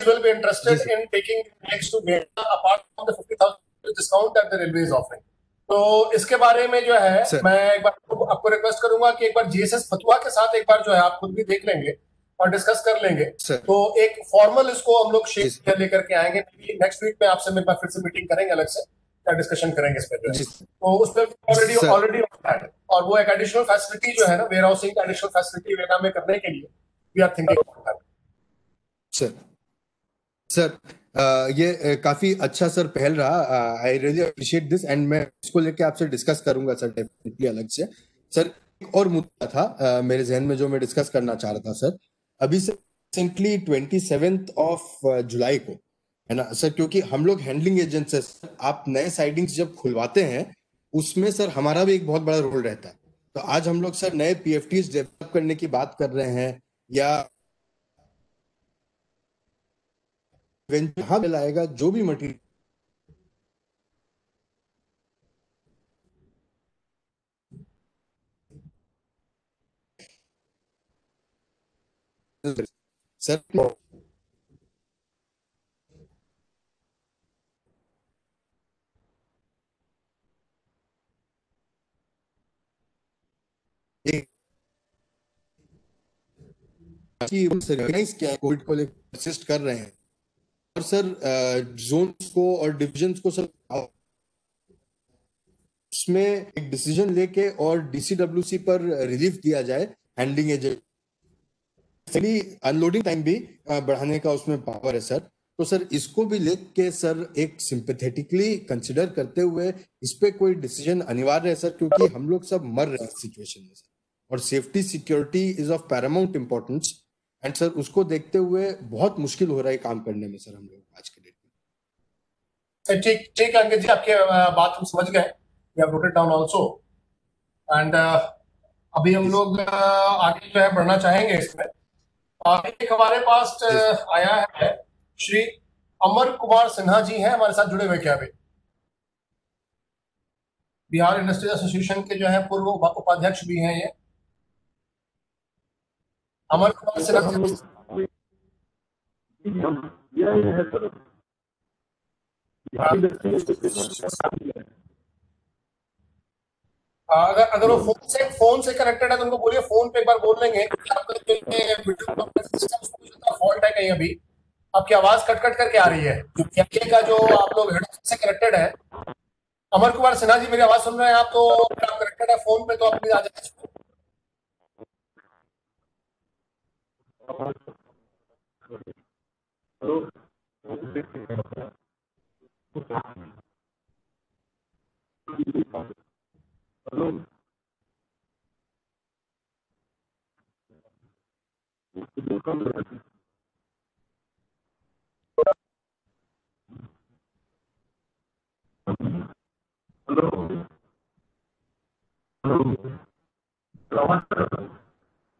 will be interested in taking next to Meta apart from the 50,000 discount that the railway is offering. तो इसके बारे में जो है मैं एक बार आपको रिक्वेस्ट करूंगा कि एक बार जीएसएस फतुहा के साथ एक बार जो है आप खुद भी देख लेंगे और डिस्कस कर लेंगे। तो एक फॉर्मल इसको हम लोग शेप लेकर के आएंगे। नेक्स्ट वीक में आपसे एक बार फिर से मीटिंग करेंगे, अलग से डिस्कशन करेंगे इस पर। तो उस पर ऑलरेडी और वो एक एडिशनल फैसिलिटी जो है ना वेयर हाउसिंग एडिशनल फैसिलिटी वेना में करने के लिए वी आर थिंकिंग। सर ये काफी अच्छा सर पहल रहा, I really appreciate this and मैं इसको लेके आपसे डिस्कस करूंगा सर डेफिनेटली अलग से। सर एक और मुद्दा था मेरे जहन में जो मैं डिस्कस करना चाह रहा था सर, अभी से रिसेंटली 27 जुलाई को है ना सर, क्योंकि हम लोग हैंडलिंग एजेंट्स है सर, आप नए साइडिंग्स जब खुलवाते हैं उसमें सर हमारा भी एक बहुत बड़ा रोल रहता है। तो आज हम लोग सर नए पीएफटीज डेवलप करने की बात कर रहे हैं या जहां लाएगा जो भी मटेरियल सर कोविड को लेकर असिस्ट कर रहे हैं और सर जोन्स को और डिविजन्स को सर उसमें एक डिसीजन लेके और डीसीडब्ल्यूसी पर रिलीफ दिया जाए हैंडलिंग एजेंट, अनलोडिंग टाइम भी बढ़ाने का उसमें पावर है सर। तो सर इसको भी लेके सर एक सिंपैथेटिकली कंसिडर करते हुए इस पे कोई डिसीजन अनिवार्य है सर, क्योंकि हम लोग सब मर रहे हैं इस सिचुएशन में सर, और safety security is of Paramount importance and sir उसको देखते हुए बहुत मुश्किल हो रहा है काम करने में सर हम लोग आज के डेट में। ठीक ठीक है अंकित जी, आपके बात हम समझ गए, we have noted down also and अभी हम लोग आगे जो है बढ़ना चाहेंगे इसमें। एक हमारे पास आया है श्री अमर कुमार सिन्हा जी हैं हमारे साथ जुड़े हुए क्या अभी? बिहार इंडस्ट्रीज एसोसिएशन के जो है पूर्व उपाध्यक्ष भी हैं ये अमर कुमार सिन्हा। अगर वो फोन से कनेक्टेड है तो उनको बोलिए फोन पे एक बार बोल लेंगे। फॉल्ट है कहीं, अभी आपकी आवाज कट कट करके आ रही है का जो आप लोग हेड से कनेक्टेड है। अमर कुमार सिन्हा जी मेरी आवाज सुन रहे हैं आप? तो आप कनेक्टेड है फोन पे तो आप प्लीज आ जाए।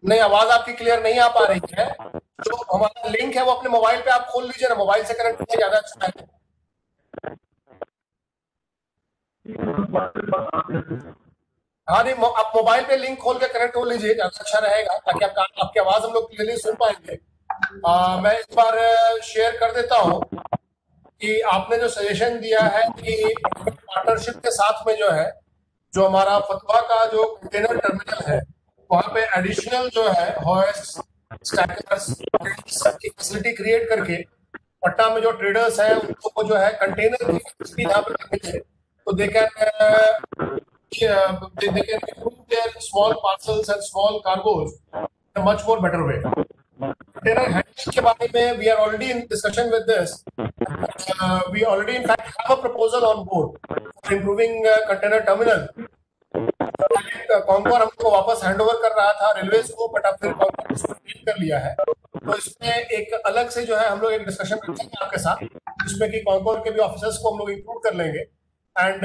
नहीं, आवाज आपकी क्लियर नहीं आ पा रही है। जो हमारा लिंक है वो अपने मोबाइल पे आप खोल लीजिए ना, मोबाइल से कनेक्ट करके ज्यादा अच्छा है। हाँ नहीं, आप मोबाइल पे लिंक खोल के कनेक्ट हो लीजिए, ज्यादा अच्छा रहेगा, ताकि आपकी आवाज हम लोग क्लियरली सुन पाएंगे। मैं इस बार शेयर कर देता हूँ कि आपने जो सजेशन दिया है कि पार्टनरशिप के साथ में जो है, जो हमारा फतवा का जो कंटेनर टर्मिनल है, वहां पे एडिशनल जो है होस्ट स्टैकर्स की फैसिलिटी क्रिएट करके पटना में जो ट्रेडर्स हैं उनको जो है कंटेनर की फैसिलिटी यहाँ पे करनी है, तो they can they can improve their small parcels and small cargos in a much more better way. Container handling के बारे में we are already in discussion with this. We already in fact have a proposal on board for improving container terminal. Conquer हमको वापस handover कर रहा था railways को, but अब फिर कॉन्कोर इसको डील कर लिया है। तो इसमें एक अलग से जो है हम लोग एक डिस्कशन रखेंगे आपके साथ, जिसमें कि कॉन्कोर के भी ऑफिसर्स को हम लोग इंक्लूड कर लेंगे। And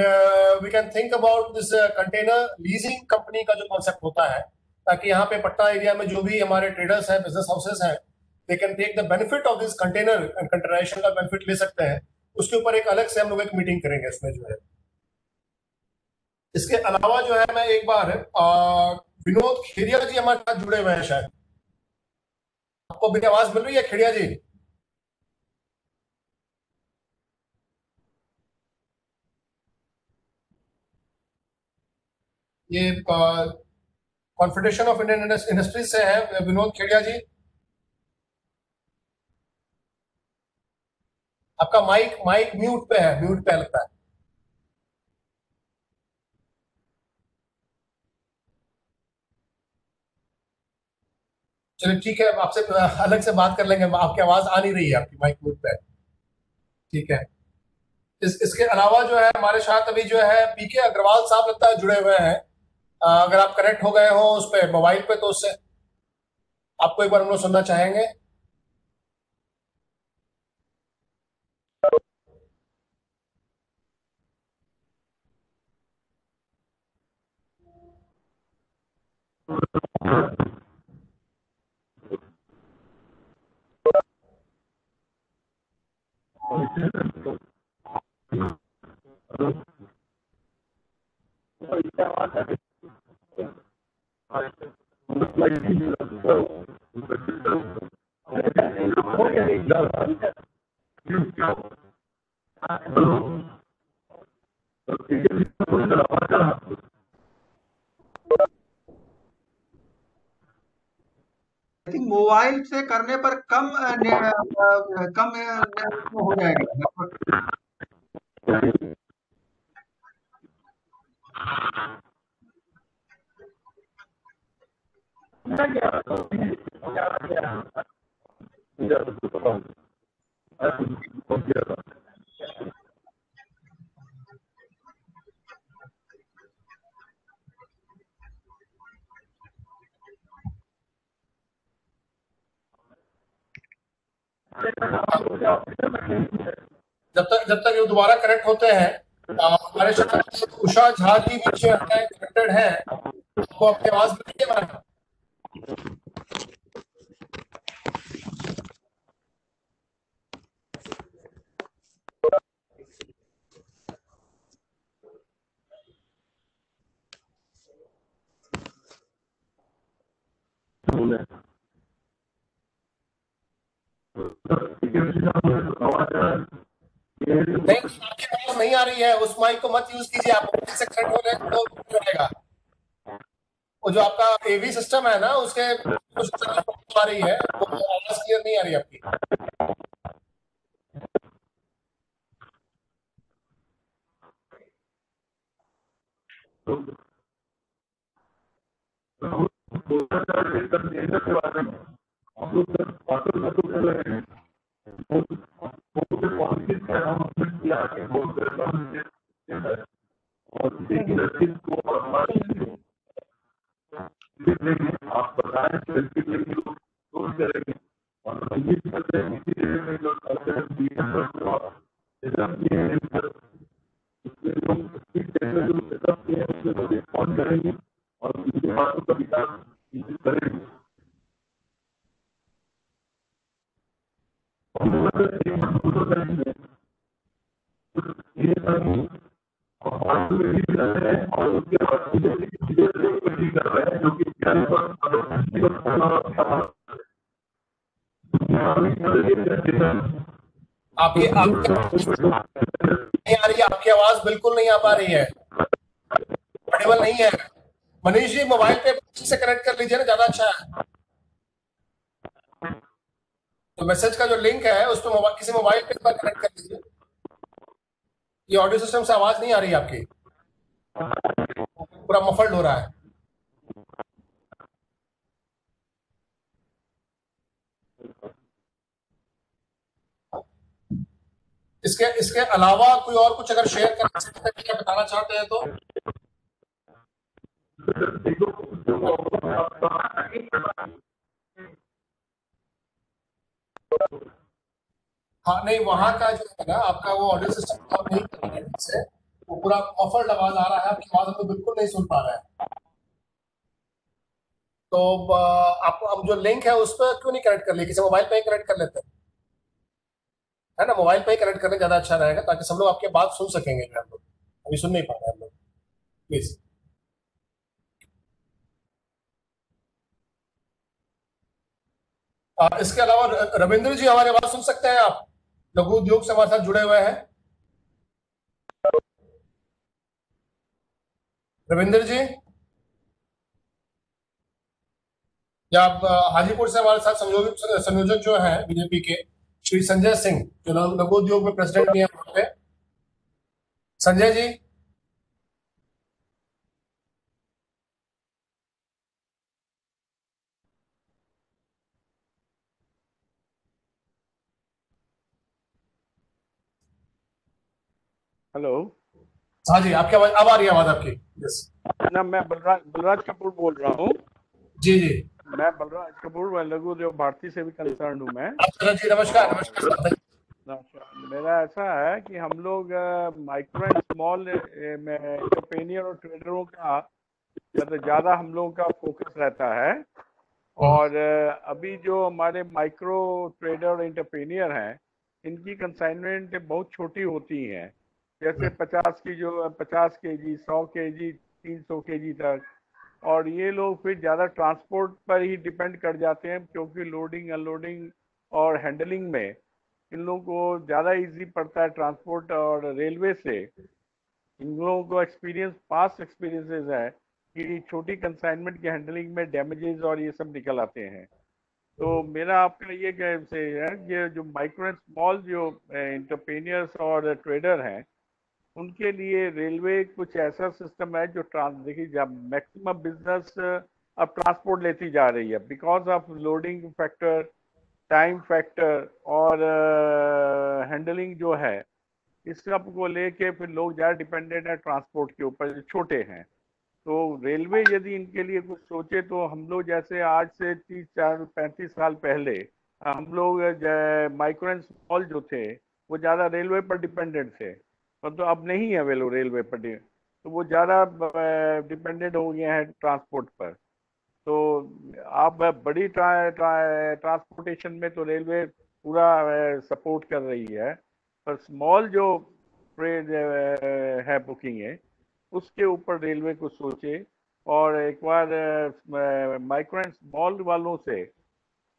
we can think about this container leasing company का जो कॉन्सेप्ट होता है, ताकि यहाँ पे पटना एरिया में जो भी हमारे ट्रेडर्स हैं, बिजनेस हाउसेस हैं, they can take the benefit of this container and containerisation का बेनिफिट ले सकते हैं। उसके ऊपर एक अलग से हम लोग एक मीटिंग करेंगे इसमें जो है। इसके अलावा जो है मैं एक बार विनोद खेड़िया जी हमारे साथ जुड़े हुए हैं, शायद आपको मेरी आवाज मिल रही है खेड़िया जी? ये कॉन्फेडरेशन ऑफ इंडियन इंडस्ट्रीज से है विनोद खेड़िया जी। आपका माइक म्यूट पे है, म्यूट पे लगता है। चलिए ठीक है, आपसे अलग से बात कर लेंगे। आपकी आवाज आ नहीं रही है, आपकी माइक म्यूट पे है। ठीक है। इसके अलावा जो है हमारे साथ अभी जो है पीके अग्रवाल साहब लगता है जुड़े हुए हैं। अगर आप कनेक्ट हो गए हो उस पे मोबाइल पे, तो उससे आपको एक बार हम लोग सुनना चाहेंगे। आई थिंक मोबाइल से करने पर कम हो जाएगा। जब तक ये दोबारा कनेक्ट होते हैं, हमारे साथ उषा झा जी भी कनेक्टेड है। आपको आपकी आवाज मिल रही है मैडम? नहीं, आपकी आवाज नहीं आ रही है। उस माइक को मत यूज कीजिए, आप मोबाइल से कनेक्ट हो रहे हैं तो रहेगा। वो जो आपका एवी सिस्टम है ना, उसके कुछ आ रही है, वो आवाज क्लियर नहीं आ रही आपकी। आपकी नहीं आ रही है, आपकी आवाज बिल्कुल नहीं आ पा रही है, ऑडिबल नहीं है। मनीष जी मोबाइल पे से कनेक्ट कर लीजिए ना, ज्यादा अच्छा है। तो मैसेज का जो लिंक है उस पर किसी मोबाइल पे कनेक्ट कर लीजिए। ये ऑडियो सिस्टम से आवाज नहीं आ रही है आपकी, पूरा मफल्ड हो रहा है। इसके इसके अलावा कोई और कुछ अगर शेयर करना चाहते हैं या बताना चाहते हैं तो हाँ, नहीं वहां का जो है ना आपका वो ऑडियो सिस्टम काम नहीं कर रहा है से, वो पूरा मफल्ड आवाज आ रहा है, आपकी आवाज हम लोग बिल्कुल नहीं सुन पा रहे हैं। तो आप अब जो लिंक है उस पर क्यों नहीं कनेक्ट कर लिए, किसी मोबाइल पे ही कनेक्ट कर लेते हैं, है ना। मोबाइल पे ही कनेक्ट करने ज्यादा अच्छा रहेगा ताकि सब लोग आपकी बात सुन सकेंगे जो हम लोग अभी सुन नहीं पा रहे हैं हम लोग, प्लीज। इसके अलावा रविंद्र जी हमारी आवाज सुन सकते हैं आप, लघु उद्योग से हमारे साथ जुड़े हुए हैं। रविंद्र जी, या आप हाजीपुर से हमारे साथ संयोजक जो है बीजेपी के श्री संजय सिंह, जो लघु उद्योग में प्रेसिडेंट भी है वहां पे। संजय जी, हेलो। हाँ जी, आपकी आवाज अब आ रही है, आवाज आपकी। यस ना, मैं बलराज कपूर बोल रहा हूँ। जी जी, मैं बलराज कपूर लघु उद्योग भारती से भी कंसर्न हूँ मैं। जी नमस्कार। नमस्कार। मेरा ऐसा है कि हम लोग माइक्रो एंड स्मॉल में एंटरप्रेन्योर और ट्रेडरों का मतलब ज़्यादा हम लोगों का फोकस रहता है। और अभी जो हमारे माइक्रो ट्रेडर और एंटरप्रेन्योर हैं, इनकी कंसाइनमेंट बहुत छोटी होती हैं, जैसे 50 केजी 100 केजी 300 केजी तक। और ये लोग फिर ज़्यादा ट्रांसपोर्ट पर ही डिपेंड कर जाते हैं, क्योंकि लोडिंग अनलोडिंग और हैंडलिंग में इन लोगों को ज़्यादा इजी पड़ता है ट्रांसपोर्ट और रेलवे से। इन लोगों को पास्ट एक्सपीरियंसेस है कि छोटी कंसाइनमेंट की हैंडलिंग में डैमेजेस और ये सब निकल आते हैं। तो मेरा आपका ये से है कि जो माइक्रो एंड स्मॉल जो एंटरप्रेन्योर्स और ट्रेडर हैं, उनके लिए रेलवे कुछ ऐसा सिस्टम है जो देखिए जब मैक्सिमम बिजनेस अब ट्रांसपोर्ट लेती जा रही है because of loading factor, time factor और हैंडलिंग जो है, इस सब को लेके फिर लोग ज़्यादा डिपेंडेंट है ट्रांसपोर्ट के ऊपर, जो छोटे हैं। तो रेलवे यदि इनके लिए कुछ सोचे तो हम लोग जैसे आज से 30-35 साल पहले हम लोग माइक्रो एंड स्मॉल जो थे वो ज़्यादा रेलवे पर डिपेंडेंट थे, तो अब नहीं है वे लोग रेलवे पर, तो वो ज़्यादा डिपेंडेंट हो गए हैं ट्रांसपोर्ट पर। तो आप बड़ी ट्रांसपोर्टेशन में तो रेलवे पूरा सपोर्ट कर रही है, पर स्मॉल जो ट्रेन है बुकिंग है उसके ऊपर रेलवे को सोचे। और एक बार माइक्रो एंड स्मॉल वालों से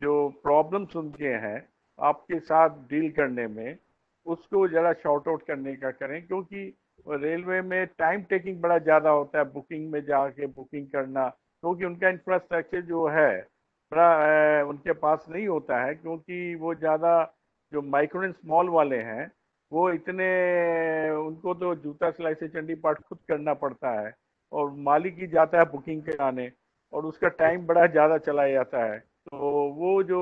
जो प्रॉब्लम्स उनके हैं आपके साथ डील करने में, उसको ज़रा शॉर्ट आउट करने का करें, क्योंकि रेलवे में टाइम टेकिंग बड़ा ज़्यादा होता है बुकिंग में जाके बुकिंग करना, क्योंकि उनका इंफ्रास्ट्रक्चर जो है बड़ा उनके पास नहीं होता है, क्योंकि वो ज़्यादा जो माइक्रो एंड स्मॉल वाले हैं वो इतने, उनको तो जूता सिलाई से चंडी पाठ खुद करना पड़ता है और मालिक ही जाता है बुकिंग कराने और उसका टाइम बड़ा ज़्यादा चला जाता है। तो वो जो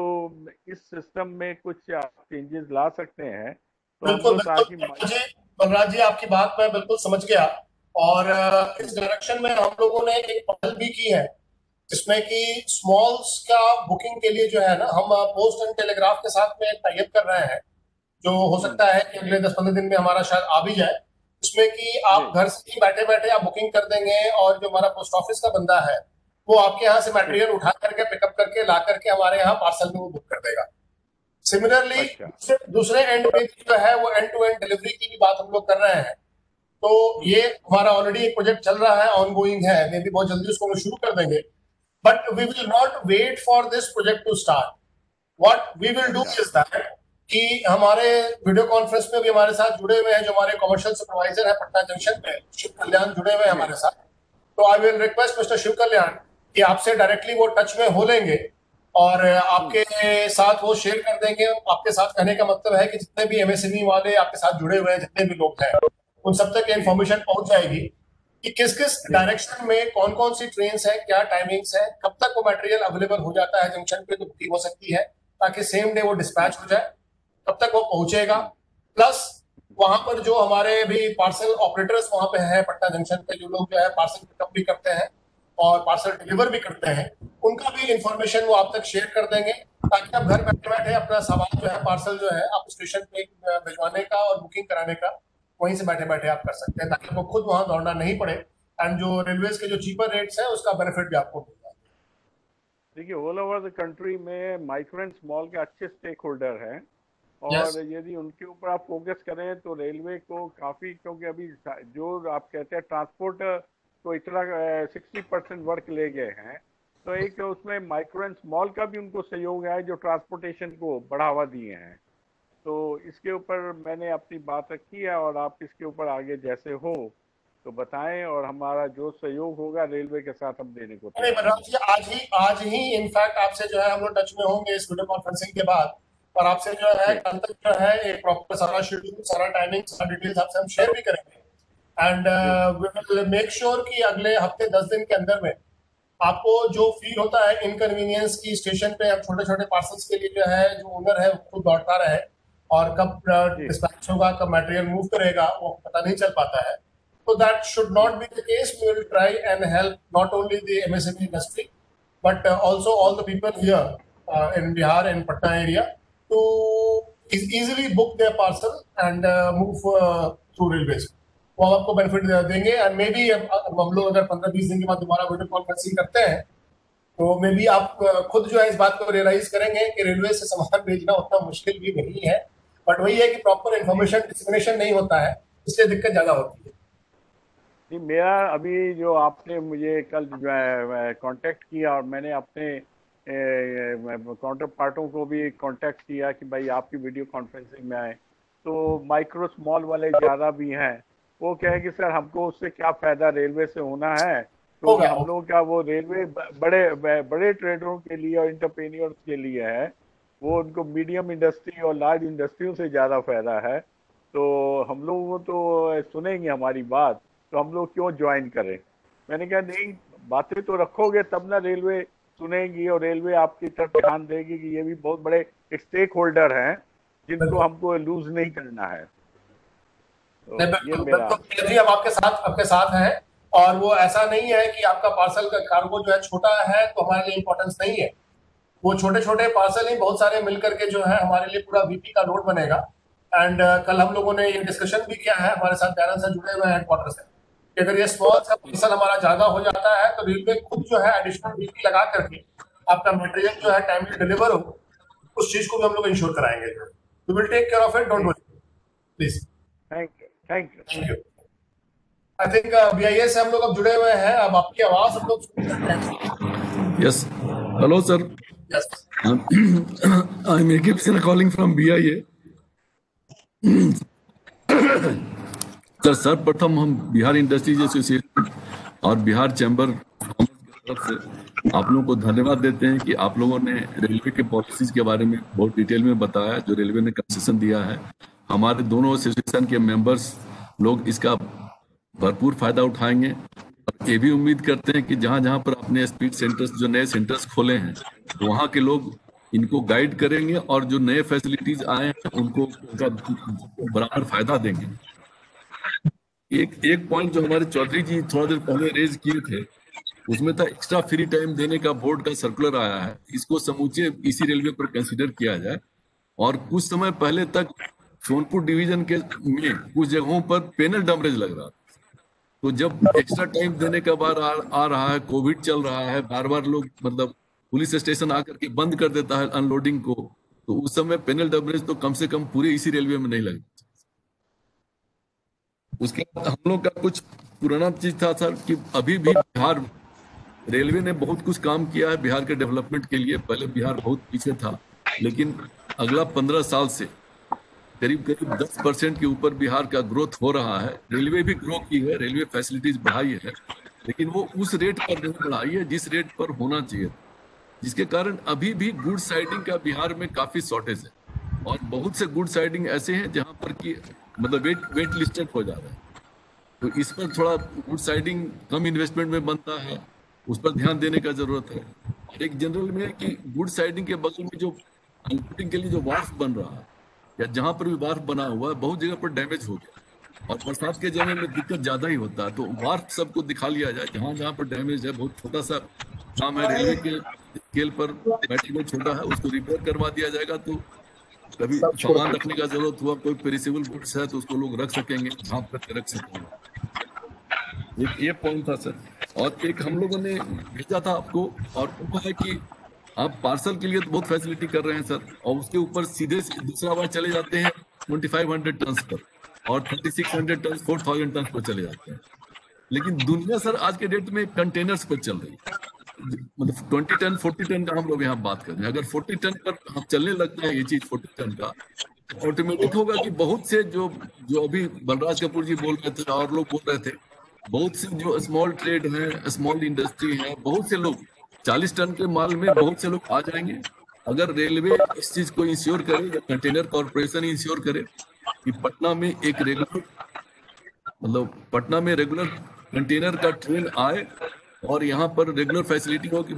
इस सिस्टम में कुछ चेंजेस ला सकते हैं तो हम बिल्कुल लोग ताकि बिल्कुल जी, बलराज जी, आपकी बात मैं बिल्कुल समझ गया और इस डायरेक्शन में हम लोगों ने एक पहल भी की है, जिसमें कि स्मॉल्स का बुकिंग के लिए जो है ना, हम पोस्ट एंड टेलीग्राफ के साथ में टाई अप कर रहे हैं, जो हो सकता है कि अगले 10-15 दिन में हमारा शायद आ भी जाए, उसमें कि आप घर से ही बैठे बैठे आप बुकिंग कर देंगे और जो हमारा पोस्ट ऑफिस का बंदा है वो आपके यहाँ से मटेरियल उठा करके पिकअप करके ला करके हमारे यहाँ पार्सल में वो बुक कर देगा। सिमिलरली दूसरे एंड पे जो है वो एंड टू एंड डिलीवरी की भी बात हम लोग कर रहे हैं। तो ये हमारा ऑलरेडी एक प्रोजेक्ट चल रहा है, ऑनगोइंग है, मे भी बहुत जल्दी उसको हम शुरू कर देंगे। But we will not wait for this project to start. What we will do is that कि हमारे वीडियो कॉन्फ्रेंस में भी हमारे साथ जुड़े हुए हैं जो हमारे कमर्शियल सुपरवाइजर है पटना जंक्शन पे, शिव कल्याण, जुड़े हुए हैं हमारे साथ। तो I will request mister Shiv Kalyan कि आपसे डायरेक्टली वो टच में हो लेंगे और आपके साथ वो शेयर कर देंगे। आपके साथ कहने का मतलब है कि जितने भी एमएसएमई वाले आपके साथ जुड़े हुए हैं, जितने भी लोग हैं, उन सब तक इन्फॉर्मेशन पहुंच जाएगी कि किस किस डायरेक्शन में कौन कौन सी ट्रेन्स है, क्या टाइमिंग्स है, कब तक वो मटेरियल अवेलेबल हो जाता है जंक्शन पे, तो बुकिंग हो सकती है ताकि सेम डे वो डिस्पैच हो जाए, कब तक वो पहुंचेगा। प्लस वहां पर जो हमारे भी पार्सल ऑपरेटर्स वहां पे है पटना जंक्शन पे, जो लोग जो है पार्सल पिकअप भी करते हैं और पार्सल डिलीवर भी करते हैं, उनका भी इंफॉर्मेशन वो आप तक शेयर कर देंगे ताकि आप घर बैठे बैठे अपना सामान जो है, पार्सल जो है, आप स्टेशन पे भिजवाने का और बुकिंग कराने का वहीं से बैठे बैठे आप कर सकते हैं, ताकि आपको खुद वहां दौड़ना नहीं पड़े एंड जो रेलवेज के जो चीपर रेट्स है उसका बेनिफिट भी आपको मिल जाए। देखिए, ऑल ओवर द कंट्री में माइक्रो एंड स्मॉल के अच्छे स्टेक होल्डर हैं और यदि उनके ऊपर आप फोकस करें तो रेलवे को काफ़ी, क्योंकि अभी जो आप कहते हैं ट्रांसपोर्ट तो इतना 60% वर्क ले गए हैं, तो एक उसमें माइक्रो एंड स्मॉल का भी उनको सहयोग है जो ट्रांसपोर्टेशन को बढ़ावा दिए हैं। तो इसके ऊपर मैंने अपनी बात रखी है और आप इसके ऊपर आगे जैसे हो तो बताएं और हमारा जो सहयोग होगा रेलवे के साथ हम देने को तैयार। आज ही इनफैक्ट आपसे जो है हम लोग टच में होंगे इस वीडियो कॉन्फ्रेंसिंग के बाद, और आपसे जो है कल तक जो है एक प्रॉपर सारा शेड्यूल, सारा टाइमिंग, सारा डिटेल्स आपसे हम शेयर भी करेंगे and we will make sure कि अगले हफ्ते 10 दिन के अंदर में आपको जो फील होता है इनकन्वीनियंस की स्टेशन पे, अब छोटे छोटे पार्सल्स के लिए जो है जो ओनर है खुद दौड़ता रहे और कब डिस्पैच होगा, कब मटेरियल मूव करेगा, वो पता नहीं चल पाता है। So that should not be the case. We will try and help not only the MSME industry, but also all the people here in Bihar and Patna area to easily book their parcel and move through railways. वो हम आपको benefit देंगे and may be हम लोग अगर 15-20 दिन के बाद दोबारा वीडियो कॉन्फ्रेंसिंग करते हैं तो मे बी आप खुद जो है इस बात को रियलाइज करेंगे कि रेलवे से सामान भेजना उतना मुश्किल भी नहीं है, बट वही है कि प्रॉपर इन्फॉर्मेशन डिस्क्रिमिनेशन नहीं होता है, इसलिए दिक्कत ज्यादा होती है। मेरा अभी जो आपने मुझे कल कांटेक्ट किया और मैंने अपने काउंटर पार्टों को भी कांटेक्ट किया कि भाई आपकी वीडियो कॉन्फ्रेंसिंग में आए, तो माइक्रो स्मॉल वाले ज़्यादा भी हैं, वो कहे कि सर हमको उससे क्या फ़ायदा रेलवे से होना है, तो हम लोगों का वो रेलवे बड़े ट्रेडरों के लिए और इंटरप्रेन्योर्स के लिए है, वो उनको मीडियम इंडस्ट्री और लार्ज इंडस्ट्रियों से ज़्यादा फ़ायदा है, तो हम लोग वो तो सुनेंगे हमारी बात, तो हम लोग क्यों ज्वाइन करें। मैंने कहा नहीं, बातें तो रखोगे तब ना रेलवे सुनेगी और रेलवे आपकी तरफ ध्यान देगी कि ये भी बहुत बड़े स्टेक होल्डर हैं जिनको हमको लूज नहीं करना है। तो ये मेरा हम आपके साथ हैं और वो ऐसा नहीं है कि आपका पार्सल का कार्गो जो है छोटा है तो हमारे लिए इम्पोर्टेंस नहीं है, वो छोटे छोटे पार्सल ही बहुत सारे मिलकर के जो है हमारे लिए पूरा वीपी का लोड बनेगा। एंड कल हम लोगों ने ये डिस्कशन भी किया है, हमारे साथ दयानंद सर जुड़े हुए हैं हेडक्वार्टर से, अगर ये स्मॉल सा पार्सल हमारा ज्यादा हो जाता है तो रेलवे खुद जो है एडिशनल वीपी लगा करके आपका मटेरियल जो है टाइमली डिलीवर हो, उस चीज को भी हम लोग इंश्योर कराएंगे। We will take care of it, don't worry please. Thank you. I think BIA से हम लोग अब जुड़े हुए हैं, अब आपकी आवाज हम लोग सुन सकते हैं। Yes, hello sir, I am एकिप सिन्हा कॉलिंग फ्रॉम बीआईए। सर्वप्रथम हम बिहार इंडस्ट्रीज एसोसिएशन और बिहार चैम्बर की तरफ से आप लोगों को धन्यवाद देते हैं कि आप लोगों ने रेलवे के पॉलिसीज के बारे में बहुत डिटेल में बताया, जो रेलवे ने कंसेशन दिया है। हमारे दोनों एसोसिएशन के मेंबर्स लोग इसका भरपूर फायदा उठाएंगे और ये भी उम्मीद करते हैं कि जहां जहां पर अपने स्पीड सेंटर्स, जो नए सेंटर्स खोले हैं, वहां के लोग इनको गाइड करेंगे और जो नए फैसिलिटीज आए हैं उनको बराबर फायदा देंगे। एक पॉइंट जो हमारे चौधरी जी थोड़ा देर पहले रेज किए थे, उसमें था एक्स्ट्रा फ्री टाइम देने का बोर्ड का सर्कुलर आया है, इसको समूचे इसी रेलवे पर कंसीडर किया जाए। और कुछ समय पहले तक सोनपुर डिवीजन के में कुछ जगहों पर पेनल डैमेज लग रहा था, तो जब एक्स्ट्रा टाइम देने का बार आ रहा है, कोविड चल रहा है, बार बार लोग मतलब पुलिस स्टेशन आकर के बंद कर देता है अनलोडिंग को, तो उस समय पेनल डैमेज तो कम से कम पूरे इसी रेलवे में नहीं लगे। उसके बाद हम लोग का कुछ पुराना चीज था सर कि अभी भी बिहार रेलवे ने बहुत कुछ काम किया है बिहार के डेवलपमेंट के लिए। पहले बिहार बहुत पीछे था, लेकिन अगला 15 साल से करीब 10% के ऊपर बिहार का ग्रोथ हो रहा है। रेलवे भी ग्रो की है, रेलवे फैसिलिटीज बढ़ाई है, लेकिन वो उस रेट पर नहीं बढ़ाई है जिस रेट पर होना चाहिए, जिसके कारण अभी भी गुड साइडिंग का बिहार में काफी शॉर्टेज है। और बहुत से गुड साइडिंग ऐसे हैं जहां पर कि मतलब वेट लिस्टेड हो जा रहा है, तो इस पर थोड़ा गुड साइडिंग कम इन्वेस्टमेंट में बनता है, उस पर ध्यान देने का जरूरत है। और एक जनरल में है कि गुड साइडिंग के बगल में जो अनलोडिंग के लिए जो वार्फ बन रहा है या जहां पर भी वार्फ बना हुआ है, बहुत जगह पर डैमेज हो गया और बरसात के समय में दिक्कत ज्यादा ही होता है। तो वार्फ सबको दिखा लिया जाए, जहां जहां पर डैमेज है, बहुत छोटा सा काम है, रेलवे के स्केल पर मटेरियल छोटा है, उसको रिपेयर करवा दिया जाएगा। तो कभी सामान रखने का जरूरत हुआ, कोई पेरिसेबल गुड्स है तो उसको लोग रख सकेंगे, झाँप करके रख सकेंगे। एक ये पॉइंट था सर। और एक हम लोगों ने भेजा था आपको, और वो है कि आप पार्सल के लिए तो बहुत फैसिलिटी कर रहे हैं सर, और उसके ऊपर सीधे दूसरा बार चले जाते हैं 2500 टन पर, और 3600 टन 4000 टन पर चले जाते हैं। लेकिन दुनिया सर आज के डेट में कंटेनर्स पर चल रही है, मतलब 20 टन 40 टन का हम लोग यहाँ बात कर रहे हैं। अगर 40 टन पर हम चलने लगता है ये चीज 40 टन का, ऑटोमेटिक होगा कि बहुत से जो अभी बलराज कपूर जी बोल रहे थे और लोग बोल रहे थे, बहुत से जो स्मॉल ट्रेड है, स्मॉल इंडस्ट्री है, बहुत से लोग 40 टन के माल में बहुत से लोग आ जाएंगे। अगर रेलवे इस चीज को इंश्योर करे या कंटेनर कॉर्पोरेशन इंश्योर करे कि पटना में एक रेगुलर मतलब पटना में रेगुलर कंटेनर का ट्रेन आए और यहाँ पर रेगुलर फैसिलिटी हो कि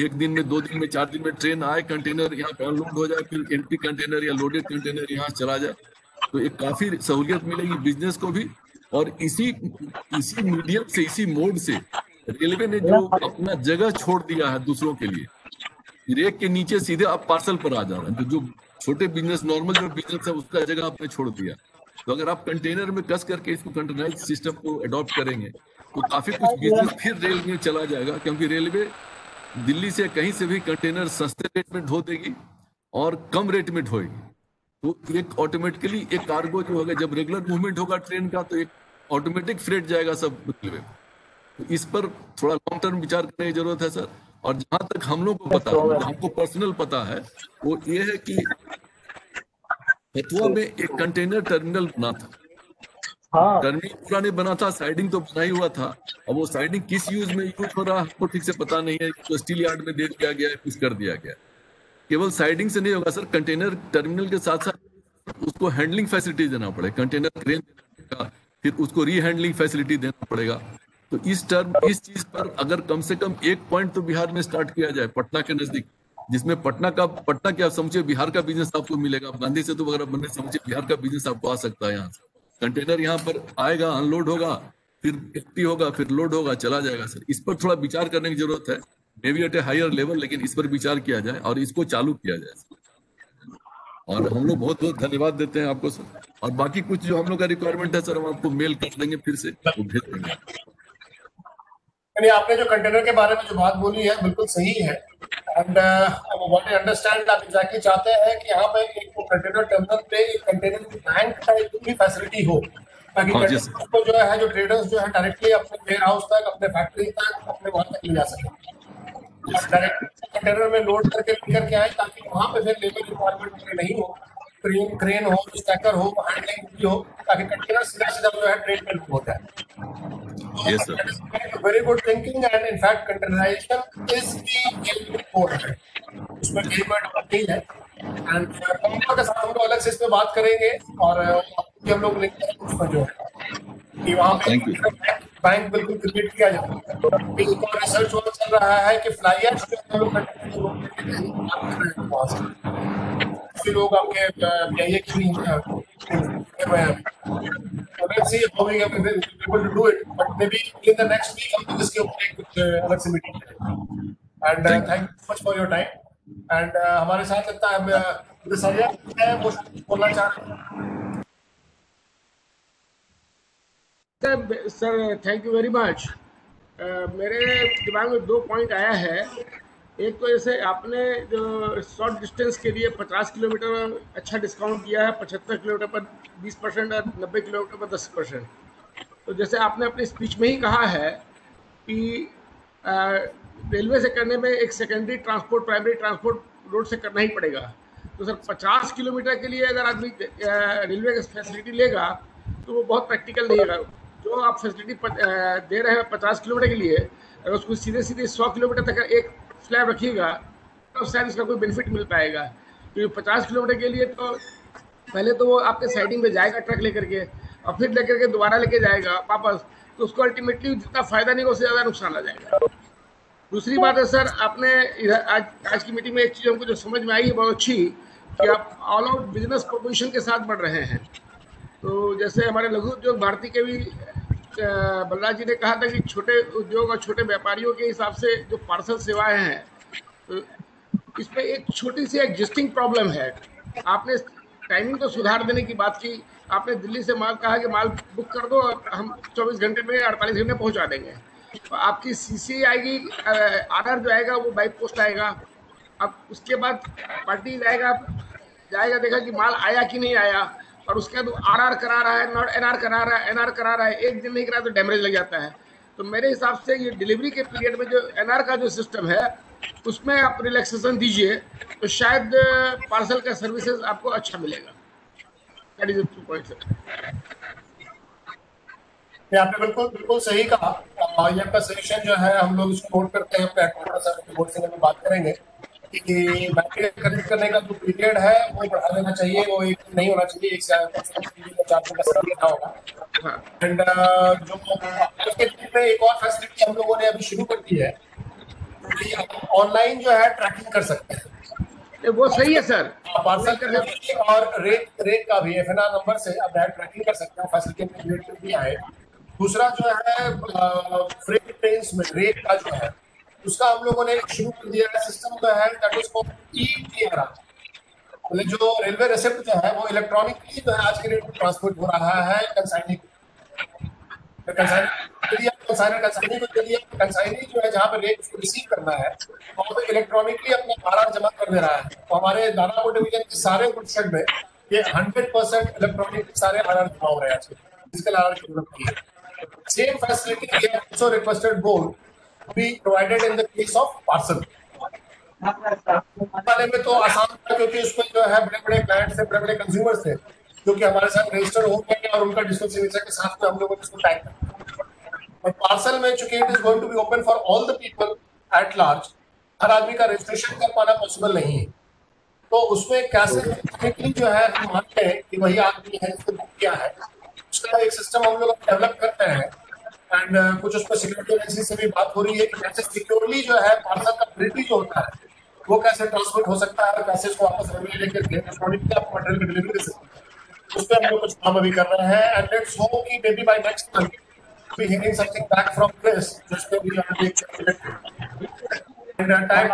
एक दिन में 2 दिन में 4 दिन में ट्रेन आए, कंटेनर यहाँ पे अनलोड हो जाए, फिर एम्प्टी कंटेनर या लोडेड कंटेनर यहाँ चला जाए, तो एक काफी सहूलियत मिलेगी बिजनेस को भी। और इसी मीडियम से, इसी मोड से रेलवे ने जो अपना जगह छोड़ दिया है दूसरों के लिए, रेक के नीचे सीधे आप पार्सल पर आ जा रहे हैं, तो जो छोटे बिजनेस, नॉर्मल जो बिजनेस है उसका जगह आपने छोड़ दिया। तो अगर आप कंटेनर में कस करके इसको कंटेनराइज सिस्टम को अडॉप्ट करेंगे तो काफी कुछ बिजनेस फिर रेल में चला जाएगा, क्योंकि रेलवे दिल्ली से कहीं से भी कंटेनर सस्ते रेट में ढो देगी और कम रेट में ढोएगी। तो एक ऑटोमेटिकली एक कार्गो जो होगा, जब रेगुलर मूवमेंट होगा ट्रेन का, तो एक ऑटोमेटिक फ्रेट जाएगा सब रेलवे। तो इस पर थोड़ा लॉन्ग टर्म विचार करने की जरूरत है सर। और जहां तक हम लोग को पता है, हमको पर्सनल पता है, वो ये है कि कठुआ में एक कंटेनर टर्मिनल बना था। टर्मिनल पूरा नहीं बना था, साइडिंग तो बना ही हुआ था। अब वो साइडिंग किस यूज में यूज हो रहा है हमको ठीक से पता नहीं है, तो स्टील यार्ड में दे दिया गया है, कुछ कर दिया गया। केवल साइडिंग से नहीं होगा सर, कंटेनर टर्मिनल के साथ साथ उसको हैंडलिंग फैसिलिटी देना पड़ेगा, कंटेनर क्रेन का, फिर उसको री हैंडलिंग फैसिलिटी देना पड़ेगा। तो इस चीज पर अगर कम से कम एक पॉइंट तो बिहार में स्टार्ट किया जाए, पटना के नजदीक, जिसमें पटना क्या समझे बिहार का बिजनेस आपको मिलेगा। गांधी सेतु वगैरह बनने समझे बिहार का बिजनेस आपको आ सकता है। यहाँ से कंटेनर यहाँ पर आएगा, अनलोड होगा, फिर एम्प्टी होगा, फिर लोड होगा, चला जाएगा सर। इस पर थोड़ा विचार करने की जरूरत है, maybe at a higher level, लेकिन इस पर विचार किया जाए और इसको चालू किया जाए। और हम लोग बहुत बहुत धन्यवाद देते हैं आपको सर। और बाकी कुछ जो हम लोग का रिक्वायरमेंट है सर, हम आपको मेल कर देंगे, फिर से वो भेज देंगे। आपने जो कंटेनर के बारे में जो बात बोली है बिल्कुल सही है। एंड व्हाट आई अंडरस्टैंड, आप एग्जैक्टली चाहते हैं कि यहाँ पे एक कंटेनर टर्मिनल पे एक कंटेनर बैंक टाइप की फैसिलिटी हो, ताकि कंटेनर को जो है, जो ट्रेडर्स जो है डायरेक्टली अपने वेयर हाउस तक, अपने फैक्ट्री तक, अपने वहां तक ले जा सके, डायरेक्ट कंटेनर में लोड करके लेकर के आए, ताकि वहां पे फिर लेबर रिक्वायरमेंट नहीं हो, क्रेन हो, स्टैकर हो, हैंडलिंग भी हो, ताकि कंटेनर सीधा जो है ट्रेन पे हो जाए। Yes, sir. Very good thinking, and in fact, containerization is the core है। उसमें एक बात नहीं है। And कंपनियों के साथ हम लोग अलग से इसमें बात करेंगे, और हम लोग लिंक उसमें जो है कि वहाँ पे बैंक बिल्कुल क्रिएट किया जाए। एक और रिसर्च वर्क चल रहा है कि फ्लाइयर्स जो हम लोग लोग आपके ये let's see how we are able to do it. But maybe in the next week हम लोग इसके ऊपर एक कुछ अलग से मीटिंग करेंगे. And thank you so much for your time. And हमारे साथ लगता है सरिया है वो बोलना चाह रहे हैं. Sir thank you very much. मेरे दिमाग में 2 पॉइंट आया है. एक तो जैसे आपने जो शॉर्ट डिस्टेंस के लिए 50 किलोमीटर अच्छा डिस्काउंट दिया है, 75 किलोमीटर पर 20% और 90 किलोमीटर पर 10%. तो जैसे आपने अपनी स्पीच में ही कहा है कि रेलवे से करने में एक secondary transport, primary transport road से करना ही पड़ेगा. तो सर 50 किलोमीटर के लिए अगर आदमी रेलवे की फैसिलिटी लेगा तो वो बहुत प्रैक्टिकल नहीं है. जो आप फैसिलिटी दे रहे हैं 50 किलोमीटर के लिए, अगर उसको सीधे 100 किलोमीटर तक एक स्लैब रखिएगा तो शायद इसका कोई बेनिफिट मिल पाएगा. क्योंकि 50 किलोमीटर के लिए तो पहले तो वो आपके साइडिंग में जाएगा ट्रक लेकर के, और फिर लेकर के दोबारा लेके जाएगा वापस, तो उसको अल्टीमेटली जितना फायदा नहीं उससे ज़्यादा नुकसान आ जाएगा. दूसरी बात है सर, आपने आज की मीटिंग में एक चीज़ हमको जो समझ में आई है बहुत अच्छी, कि आप ऑल आउट बिजनेस प्रपोजिशन के साथ बढ़ रहे हैं. तो जैसे हमारे लघु उद्योग भारती के भी बलराज जी ने कहा था कि छोटे उद्योग और छोटे व्यापारियों के हिसाब से जो पार्सल सेवाएं हैं, तो इसमें एक छोटी सी एग्जिस्टिंग प्रॉब्लम है. आपने टाइमिंग तो सुधार देने की बात की. आपने दिल्ली से माल कहा कि माल बुक कर दो, हम 24 घंटे में 48 घंटे में पहुंचा देंगे. तो आपकी सीसी आएगी, आर्डर जो आएगा वो बाई पोस्ट आएगा. अब उसके बाद पार्टी जाएगा देखा कि माल आया कि नहीं आया, और उसके बाद आरआर करा रहा है, नॉट एनआर करा रहा है, एनआर करा रहा है. एक दिन नहीं करा तो डैमेज लग जाता है. तो मेरे हिसाब से ये डिलीवरी के पीरियड में जो एनआर का जो सिस्टम है उसमें आप रिलैक्सेशन दीजिए तो शायद पार्सल का सर्विसेज आपको अच्छा मिलेगा. That is the 2 points. आपने बिल्कुल सही कहा. ये आपका सजेशन जो है हम लोग इसको नोट करते हैं, अपने हेडक्वार्टर बोर्ड से बात करेंगे कि बैटरी कनेक्ट करने का जो पीरियड है वो बढ़ा देना चाहिए. वो एक नहीं होना चाहिए, 4 दिन का समय होगा. एंड जो उसके एक और फैसिलिटी हम लोगों ने अभी शुरू कर दी है, ऑनलाइन जो है ट्रैकिंग कर सकते हैं. वो सही है सर. पार्सल करने के और रेट का भी एफएनआर नंबर से आप डायरेक्ट ट्रैकिंग कर सकते हैं. फैसिलिटी रेट भी है. दूसरा जो है फ्रेट ट्रेन्स में रेट का जो है उसका हम लोगों ने शुरू कर दिया है सिस्टम जो है, दैट इज कॉल्ड ई-टीआरआर. मतलब जो रेलवे रिसिप्ट जो है वो इलेक्ट्रॉनिकली जो है आज के डेट में ट्रांसपोर्ट हो रहा है कंसाइनी जो है जहाँ पे रेट उसको रिसीव करना है वहाँ पे इलेक्ट्रॉनिकली अपना आरआर जमा कर दे रहा है. तो हमारे दानापुर डिवीजन के सारे गुड शेड में ये 100% इलेक्ट्रॉनिक सारे आरआर जमा हो रहे हैं. फिजिकल आरआर की जरूरत नहीं है. Same facility we have also requested board to be provided in the case of parcel. वाले में तो आसान था क्योंकि उसमें जो है बड़े-बड़े क्लाइंट्स थे, बड़े-बड़े कंज्यूमर्स थे जो कि हमारे साथ रजिस्टर हो गए और उनका डिजिटल सिग्नेचर के साथ में हम लोगों ने इसको टैग किया. बट पार्सल में चूंकि it is going to be open for all the people at large, हर आदमी का रजिस्ट्रेशन कर पाना पॉसिबल नहीं है. तो उसमें कैसे टेक्निकली जो है हम मानते हैं कि वही आदमी है जिसने बुक किया है, उसका एक सिस्टम हम लोग डेवलप करते हैं. एंड कुछ उसमें सिक्योरिटी एजेंसी से भी बात हो रही है कि कैसे सिक्योरली जो है पार्सल का डिलीवरी जो होता है वो कैसे ट्रांसपोर्ट हो सकता है और कैसे इसको वापस रेलवे लेकर के इलेक्ट्रॉनिकली आप मटेरियल की डिलीवरी दे सकते हैं. उस पर हम लोग कुछ काम अभी कर रहे हैं. एंड लेट्स होप कि maybe by next month we hearing something back from this जिस पे we are end time.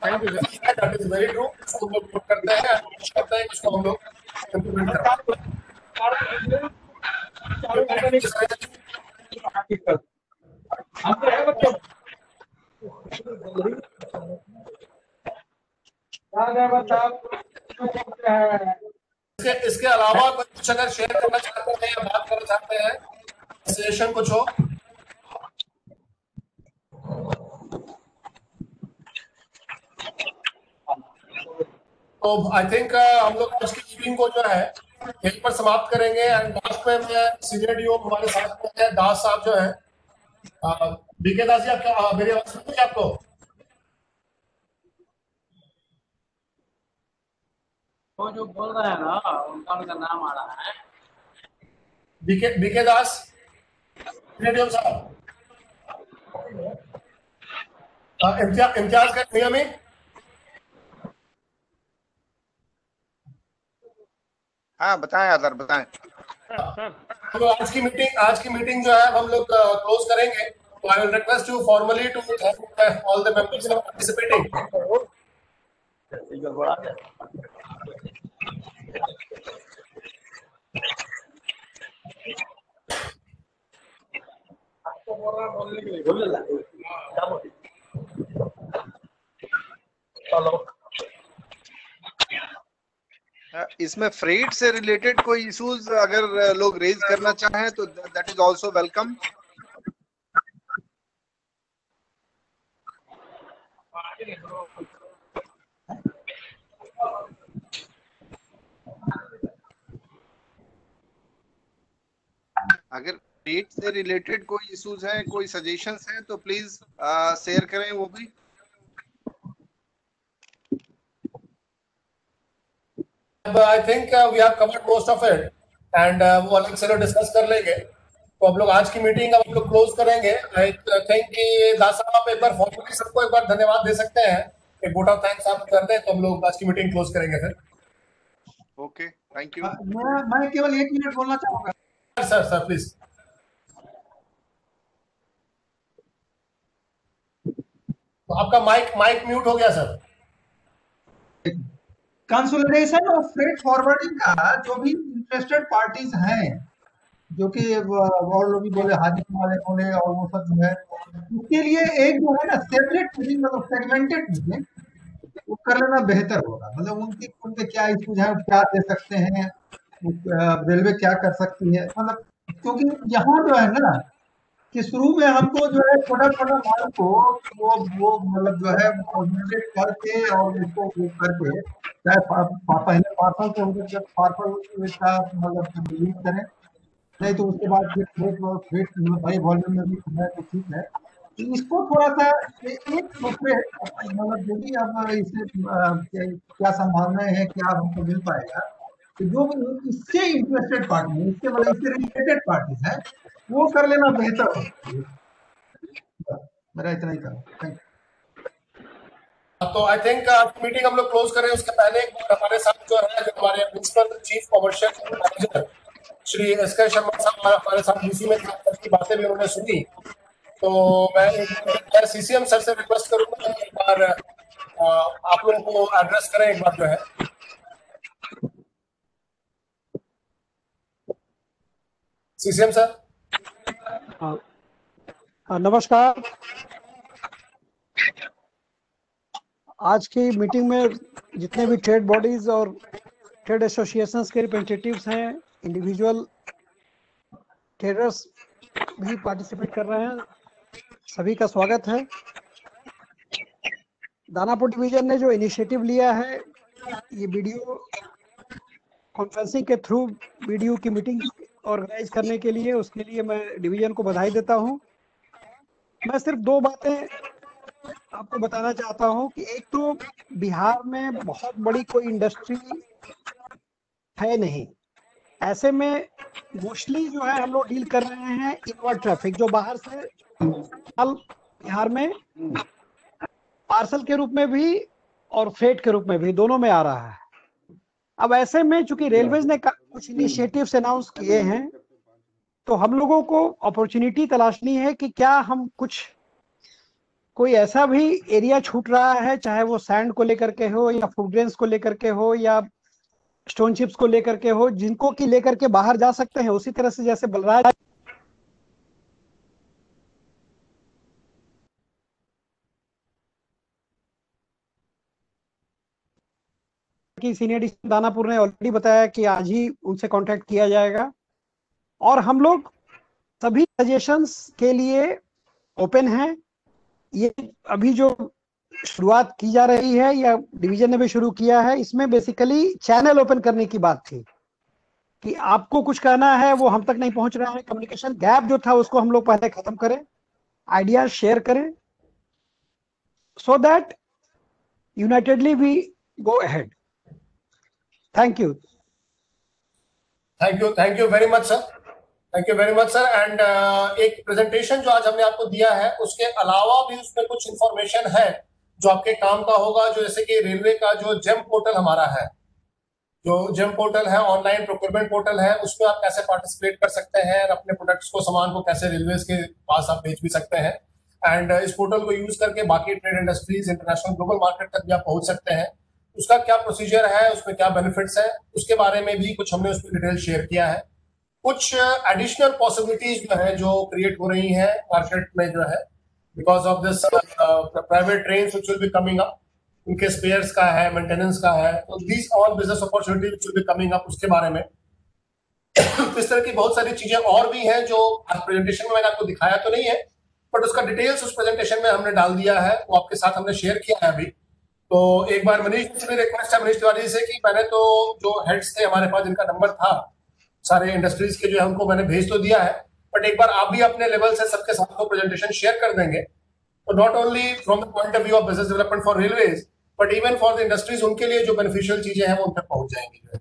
Thank you sir, that is very true. उसको हम लोग करते हैं, करते हैं इसको हम लोग इंप्लीमेंट करते हैं. इसके अलावा कुछ अगर शेयर करना चाहते हैं या बात करना चाहते हैं, सेशन कुछ हो तो आई थिंक हम लोग आज की मीटिंग को जो है यहीं पर समाप्त करेंगे. एंड लास्ट में मैं सीनियर डीओ हमारे साथ में है दास साहब जो है, बीके दास जी, आपका मेरी आवाज सुनती है आपको? वो जो बोल रहे हैं ना उनका नाम आ रहा है बीके दास सीनियर डीओ साहब. इम्तियाज का नियमित. हाँ बताएं आदर बताएं. सर आज की मीटिंग जो है हम लोग क्लोज करेंगे। तो I will request you formally to thank all the members for participating. इसमें फ्रेट से रिलेटेड कोई इश्यूज अगर लोग रेज करना चाहें तो दैट इज आल्सो वेलकम। अगर फ्रेट से रिलेटेड कोई इश्यूज हैं, कोई सजेशंस हैं तो प्लीज शेयर करें वो भी। I think we have covered most of it and वो अलग से डिस्कस कर लेंगे। तो हम लोग आज की मीटिंग अब हम लोग क्लोज करेंगे। आई थिंक कि दास साहब आप एक बार फॉर्मली सबको एक बार धन्यवाद दे सकते हैं, एक वोट ऑफ थैंक्स आप कर दें तो हम लोग आज की मीटिंग क्लोज करेंगे फिर। Okay, thank you. मैं केवल 1 मिनट बोलना चाहूंगा। Sir please. तो आपका माइक म्यूट हो गया सर। कंसोलिडेशन और फ्रेट फॉरवर्डिंग का जो भी इंटरेस्टेड पार्टीज हैं, जो कि और लोग भी बोले हाजिर वाले बोले और वो सब जो है, उसके लिए एक जो है ना सेपरेट मीटिंग, मतलब सेगमेंटेड मीटिंग वो कर लेना बेहतर होगा। मतलब उनके क्या इश्यूज हैं, क्या दे सकते हैं, रेलवे क्या कर सकती है, मतलब क्योंकि यहाँ जो है ना कि शुरू में हमको जो है छोटा माल को वो मतलब जो है कॉन्सेंट्रेट करके और उसको वो करके चाहे पहले पार्सल से होकर जब पार्सल का मतलब यूज करें, नहीं तो उसके बाद फिर भाई वॉल्यूम में भी है तो ठीक है। तो इसको थोड़ा सा एक दूसरे मतलब जो भी अब इससे क्या संभावनाएं हैं, क्या हमको मिल पाएगा, तो जो इससे इंटरेस्टेड पार्टी है, इससे मतलब इससे रिलेटेड पार्टी है, वो कर लेना बेहतर हो। मेरा इतना ही था, थैंक यू। तो आई थिंक मीटिंग हम लोग क्लोज करें उसके पहले एक बार हमारे साथ जो है हमारे principal chief commercial manager Shri SK Sharma साहब हमारे साथ डीसी में की बातें भी उन्होंने सुनी। तो मैं एक सीसीएम सर से रिक्वेस्ट करूंगा एक बार आप लोगों को एड्रेस करें एक बार जो है। CCM sir. नमस्कार। आज की मीटिंग में जितने भी ट्रेड बॉडीज और ट्रेड एसोसिएशंस के रिप्रेजेंटेटिव्स हैं, इंडिविजुअल ट्रेडर्स भी पार्टिसिपेट कर रहे हैं, सभी का स्वागत है। दानापुर डिवीजन ने जो इनिशिएटिव लिया है ये वीडियो कॉन्फ्रेंसिंग के थ्रू वीडियो की मीटिंग ऑर्गेनाइज करने के लिए, उसके लिए मैं डिवीजन को बधाई देता हूं। मैं सिर्फ 2 बातें आपको बताना चाहता हूं कि एक तो बिहार में बहुत बड़ी कोई इंडस्ट्री है नहीं, ऐसे में मोस्टली जो है हम लोग डील कर रहे हैं इनवर्ड ट्रैफिक, जो बाहर से माल बिहार में पार्सल के रूप में भी और फ्रेट के रूप में भी, दोनों में आ रहा है। अब ऐसे में चूंकि रेलवेज ने कुछ इनिशिएटिव्स अनाउंस किए हैं, तो हम लोगों को अपॉर्चुनिटी तलाशनी है कि क्या हम कोई ऐसा भी एरिया छूट रहा है, चाहे वो सैंड को लेकर के हो या फूड ग्रेन्स को लेकर के हो या स्टोन चिप्स को लेकर के हो, जिनको कि लेकर के बाहर जा सकते हैं। उसी तरह से जैसे बलराज की सीनियर एडिशन दानापुर ने ऑलरेडी बताया कि आज ही उनसे कांटेक्ट किया जाएगा, और हम लोग सभी सजेशंस के लिए ओपन हैं। ये अभी जो शुरुआत की जा रही है या डिवीजन ने भी शुरू किया है, इसमें बेसिकली चैनल ओपन करने की बात थी कि आपको कुछ कहना है वो हम तक नहीं पहुंच रहा है, कम्युनिकेशन गैप जो था उसको हम लोग पहले खत्म करें, आइडियाज शेयर करें, so that unitedly we go ahead. Thank you very much sir, thank you very much sir. And एक प्रेजेंटेशन जो आज हमने आपको दिया है उसके अलावा भी उसमें कुछ इंफॉर्मेशन है जो आपके काम का होगा, जो जैसे कि रेलवे का जो जेम पोर्टल हमारा है, जो जेम पोर्टल है, ऑनलाइन प्रोक्योरमेंट पोर्टल है, उसमें आप कैसे पार्टिसिपेट कर सकते हैं और अपने प्रोडक्ट्स को, सामान को कैसे रेलवेज के पास आप बेच भी सकते हैं। एंड इस पोर्टल को यूज करके बाकी trade industries, international global market तक भी आप पहुंच सकते हैं। उसका क्या प्रोसीजर है, उसमें क्या बेनिफिट्स है, उसके बारे में भी कुछ हमने उसमें डिटेल शेयर किया है। कुछ एडिशनल पॉसिबिलिटीज जो है जो क्रिएट हो रही है मार्केट में जो है, because of this private train which will be coming up, उनके स्पेयर्स का है, मेंटेनेंस का है, तो these all business opportunity which will be coming up, उसके बारे में इस तरह की बहुत सारी चीजें और भी हैं जो आज प्रेजेंटेशन में मैंने आपको दिखाया तो नहीं है, बट उसका डिटेल्स उस प्रेजेंटेशन में हमने डाल दिया है, वो आपके साथ हमने शेयर किया है अभी। तो एक बार मनीष जी से भी रिक्वेस्ट है, मनीष तिवारी से, कि मैंने तो जो हेड्स थे हमारे पास जिनका नंबर था सारे इंडस्ट्रीज के, जो हमको मैंने भेज तो दिया है, बट एक बार आप भी अपने लेवल से सबके साथ को प्रेजेंटेशन शेयर कर देंगे, तो not only from the point of view of business development for railways, but even for the industries, उनके लिए जो बेनिफिशियल चीजें हैं वो उन तक पहुंच जाएंगी।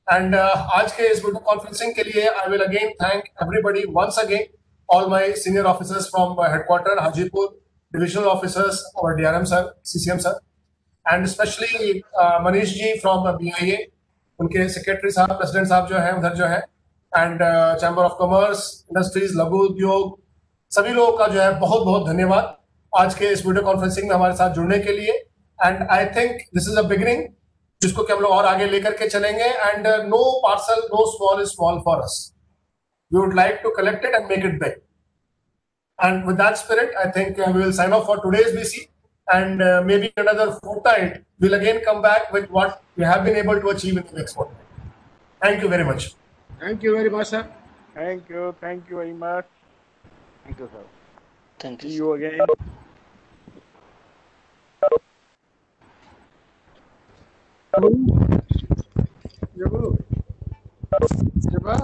एंड आज के इस वीडियो कॉन्फ्रेंसिंग के लिए I will again thank everybody once again, all my senior officers from headquarters Hajipur, divisional officers, our DRM sir, CCM sir, and especially Manish ji from BIA, उनके सेक्रेटरी साहब, president साहब जो हैं उधर जो है, and chamber of commerce, industries, लघु उद्योग, सभी लोगों का जो है बहुत बहुत धन्यवाद आज के इस वीडियो कॉन्फ्रेंसिंग में हमारे साथ जुड़ने के लिए। And I think this is a beginning, जिसको कि हम लोग और आगे लेकर के चलेंगे। And no parcel, no small is small for us, we would like to collect it and make it big. And with that spirit, I think we will sign off for today's BC, and maybe another fortnight we'll again come back with what we have been able to achieve in the next fortnight. Thank you very much. Thank you very much, sir. Thank you very much. Thank you, sir. Thank you. See you again. Jabba.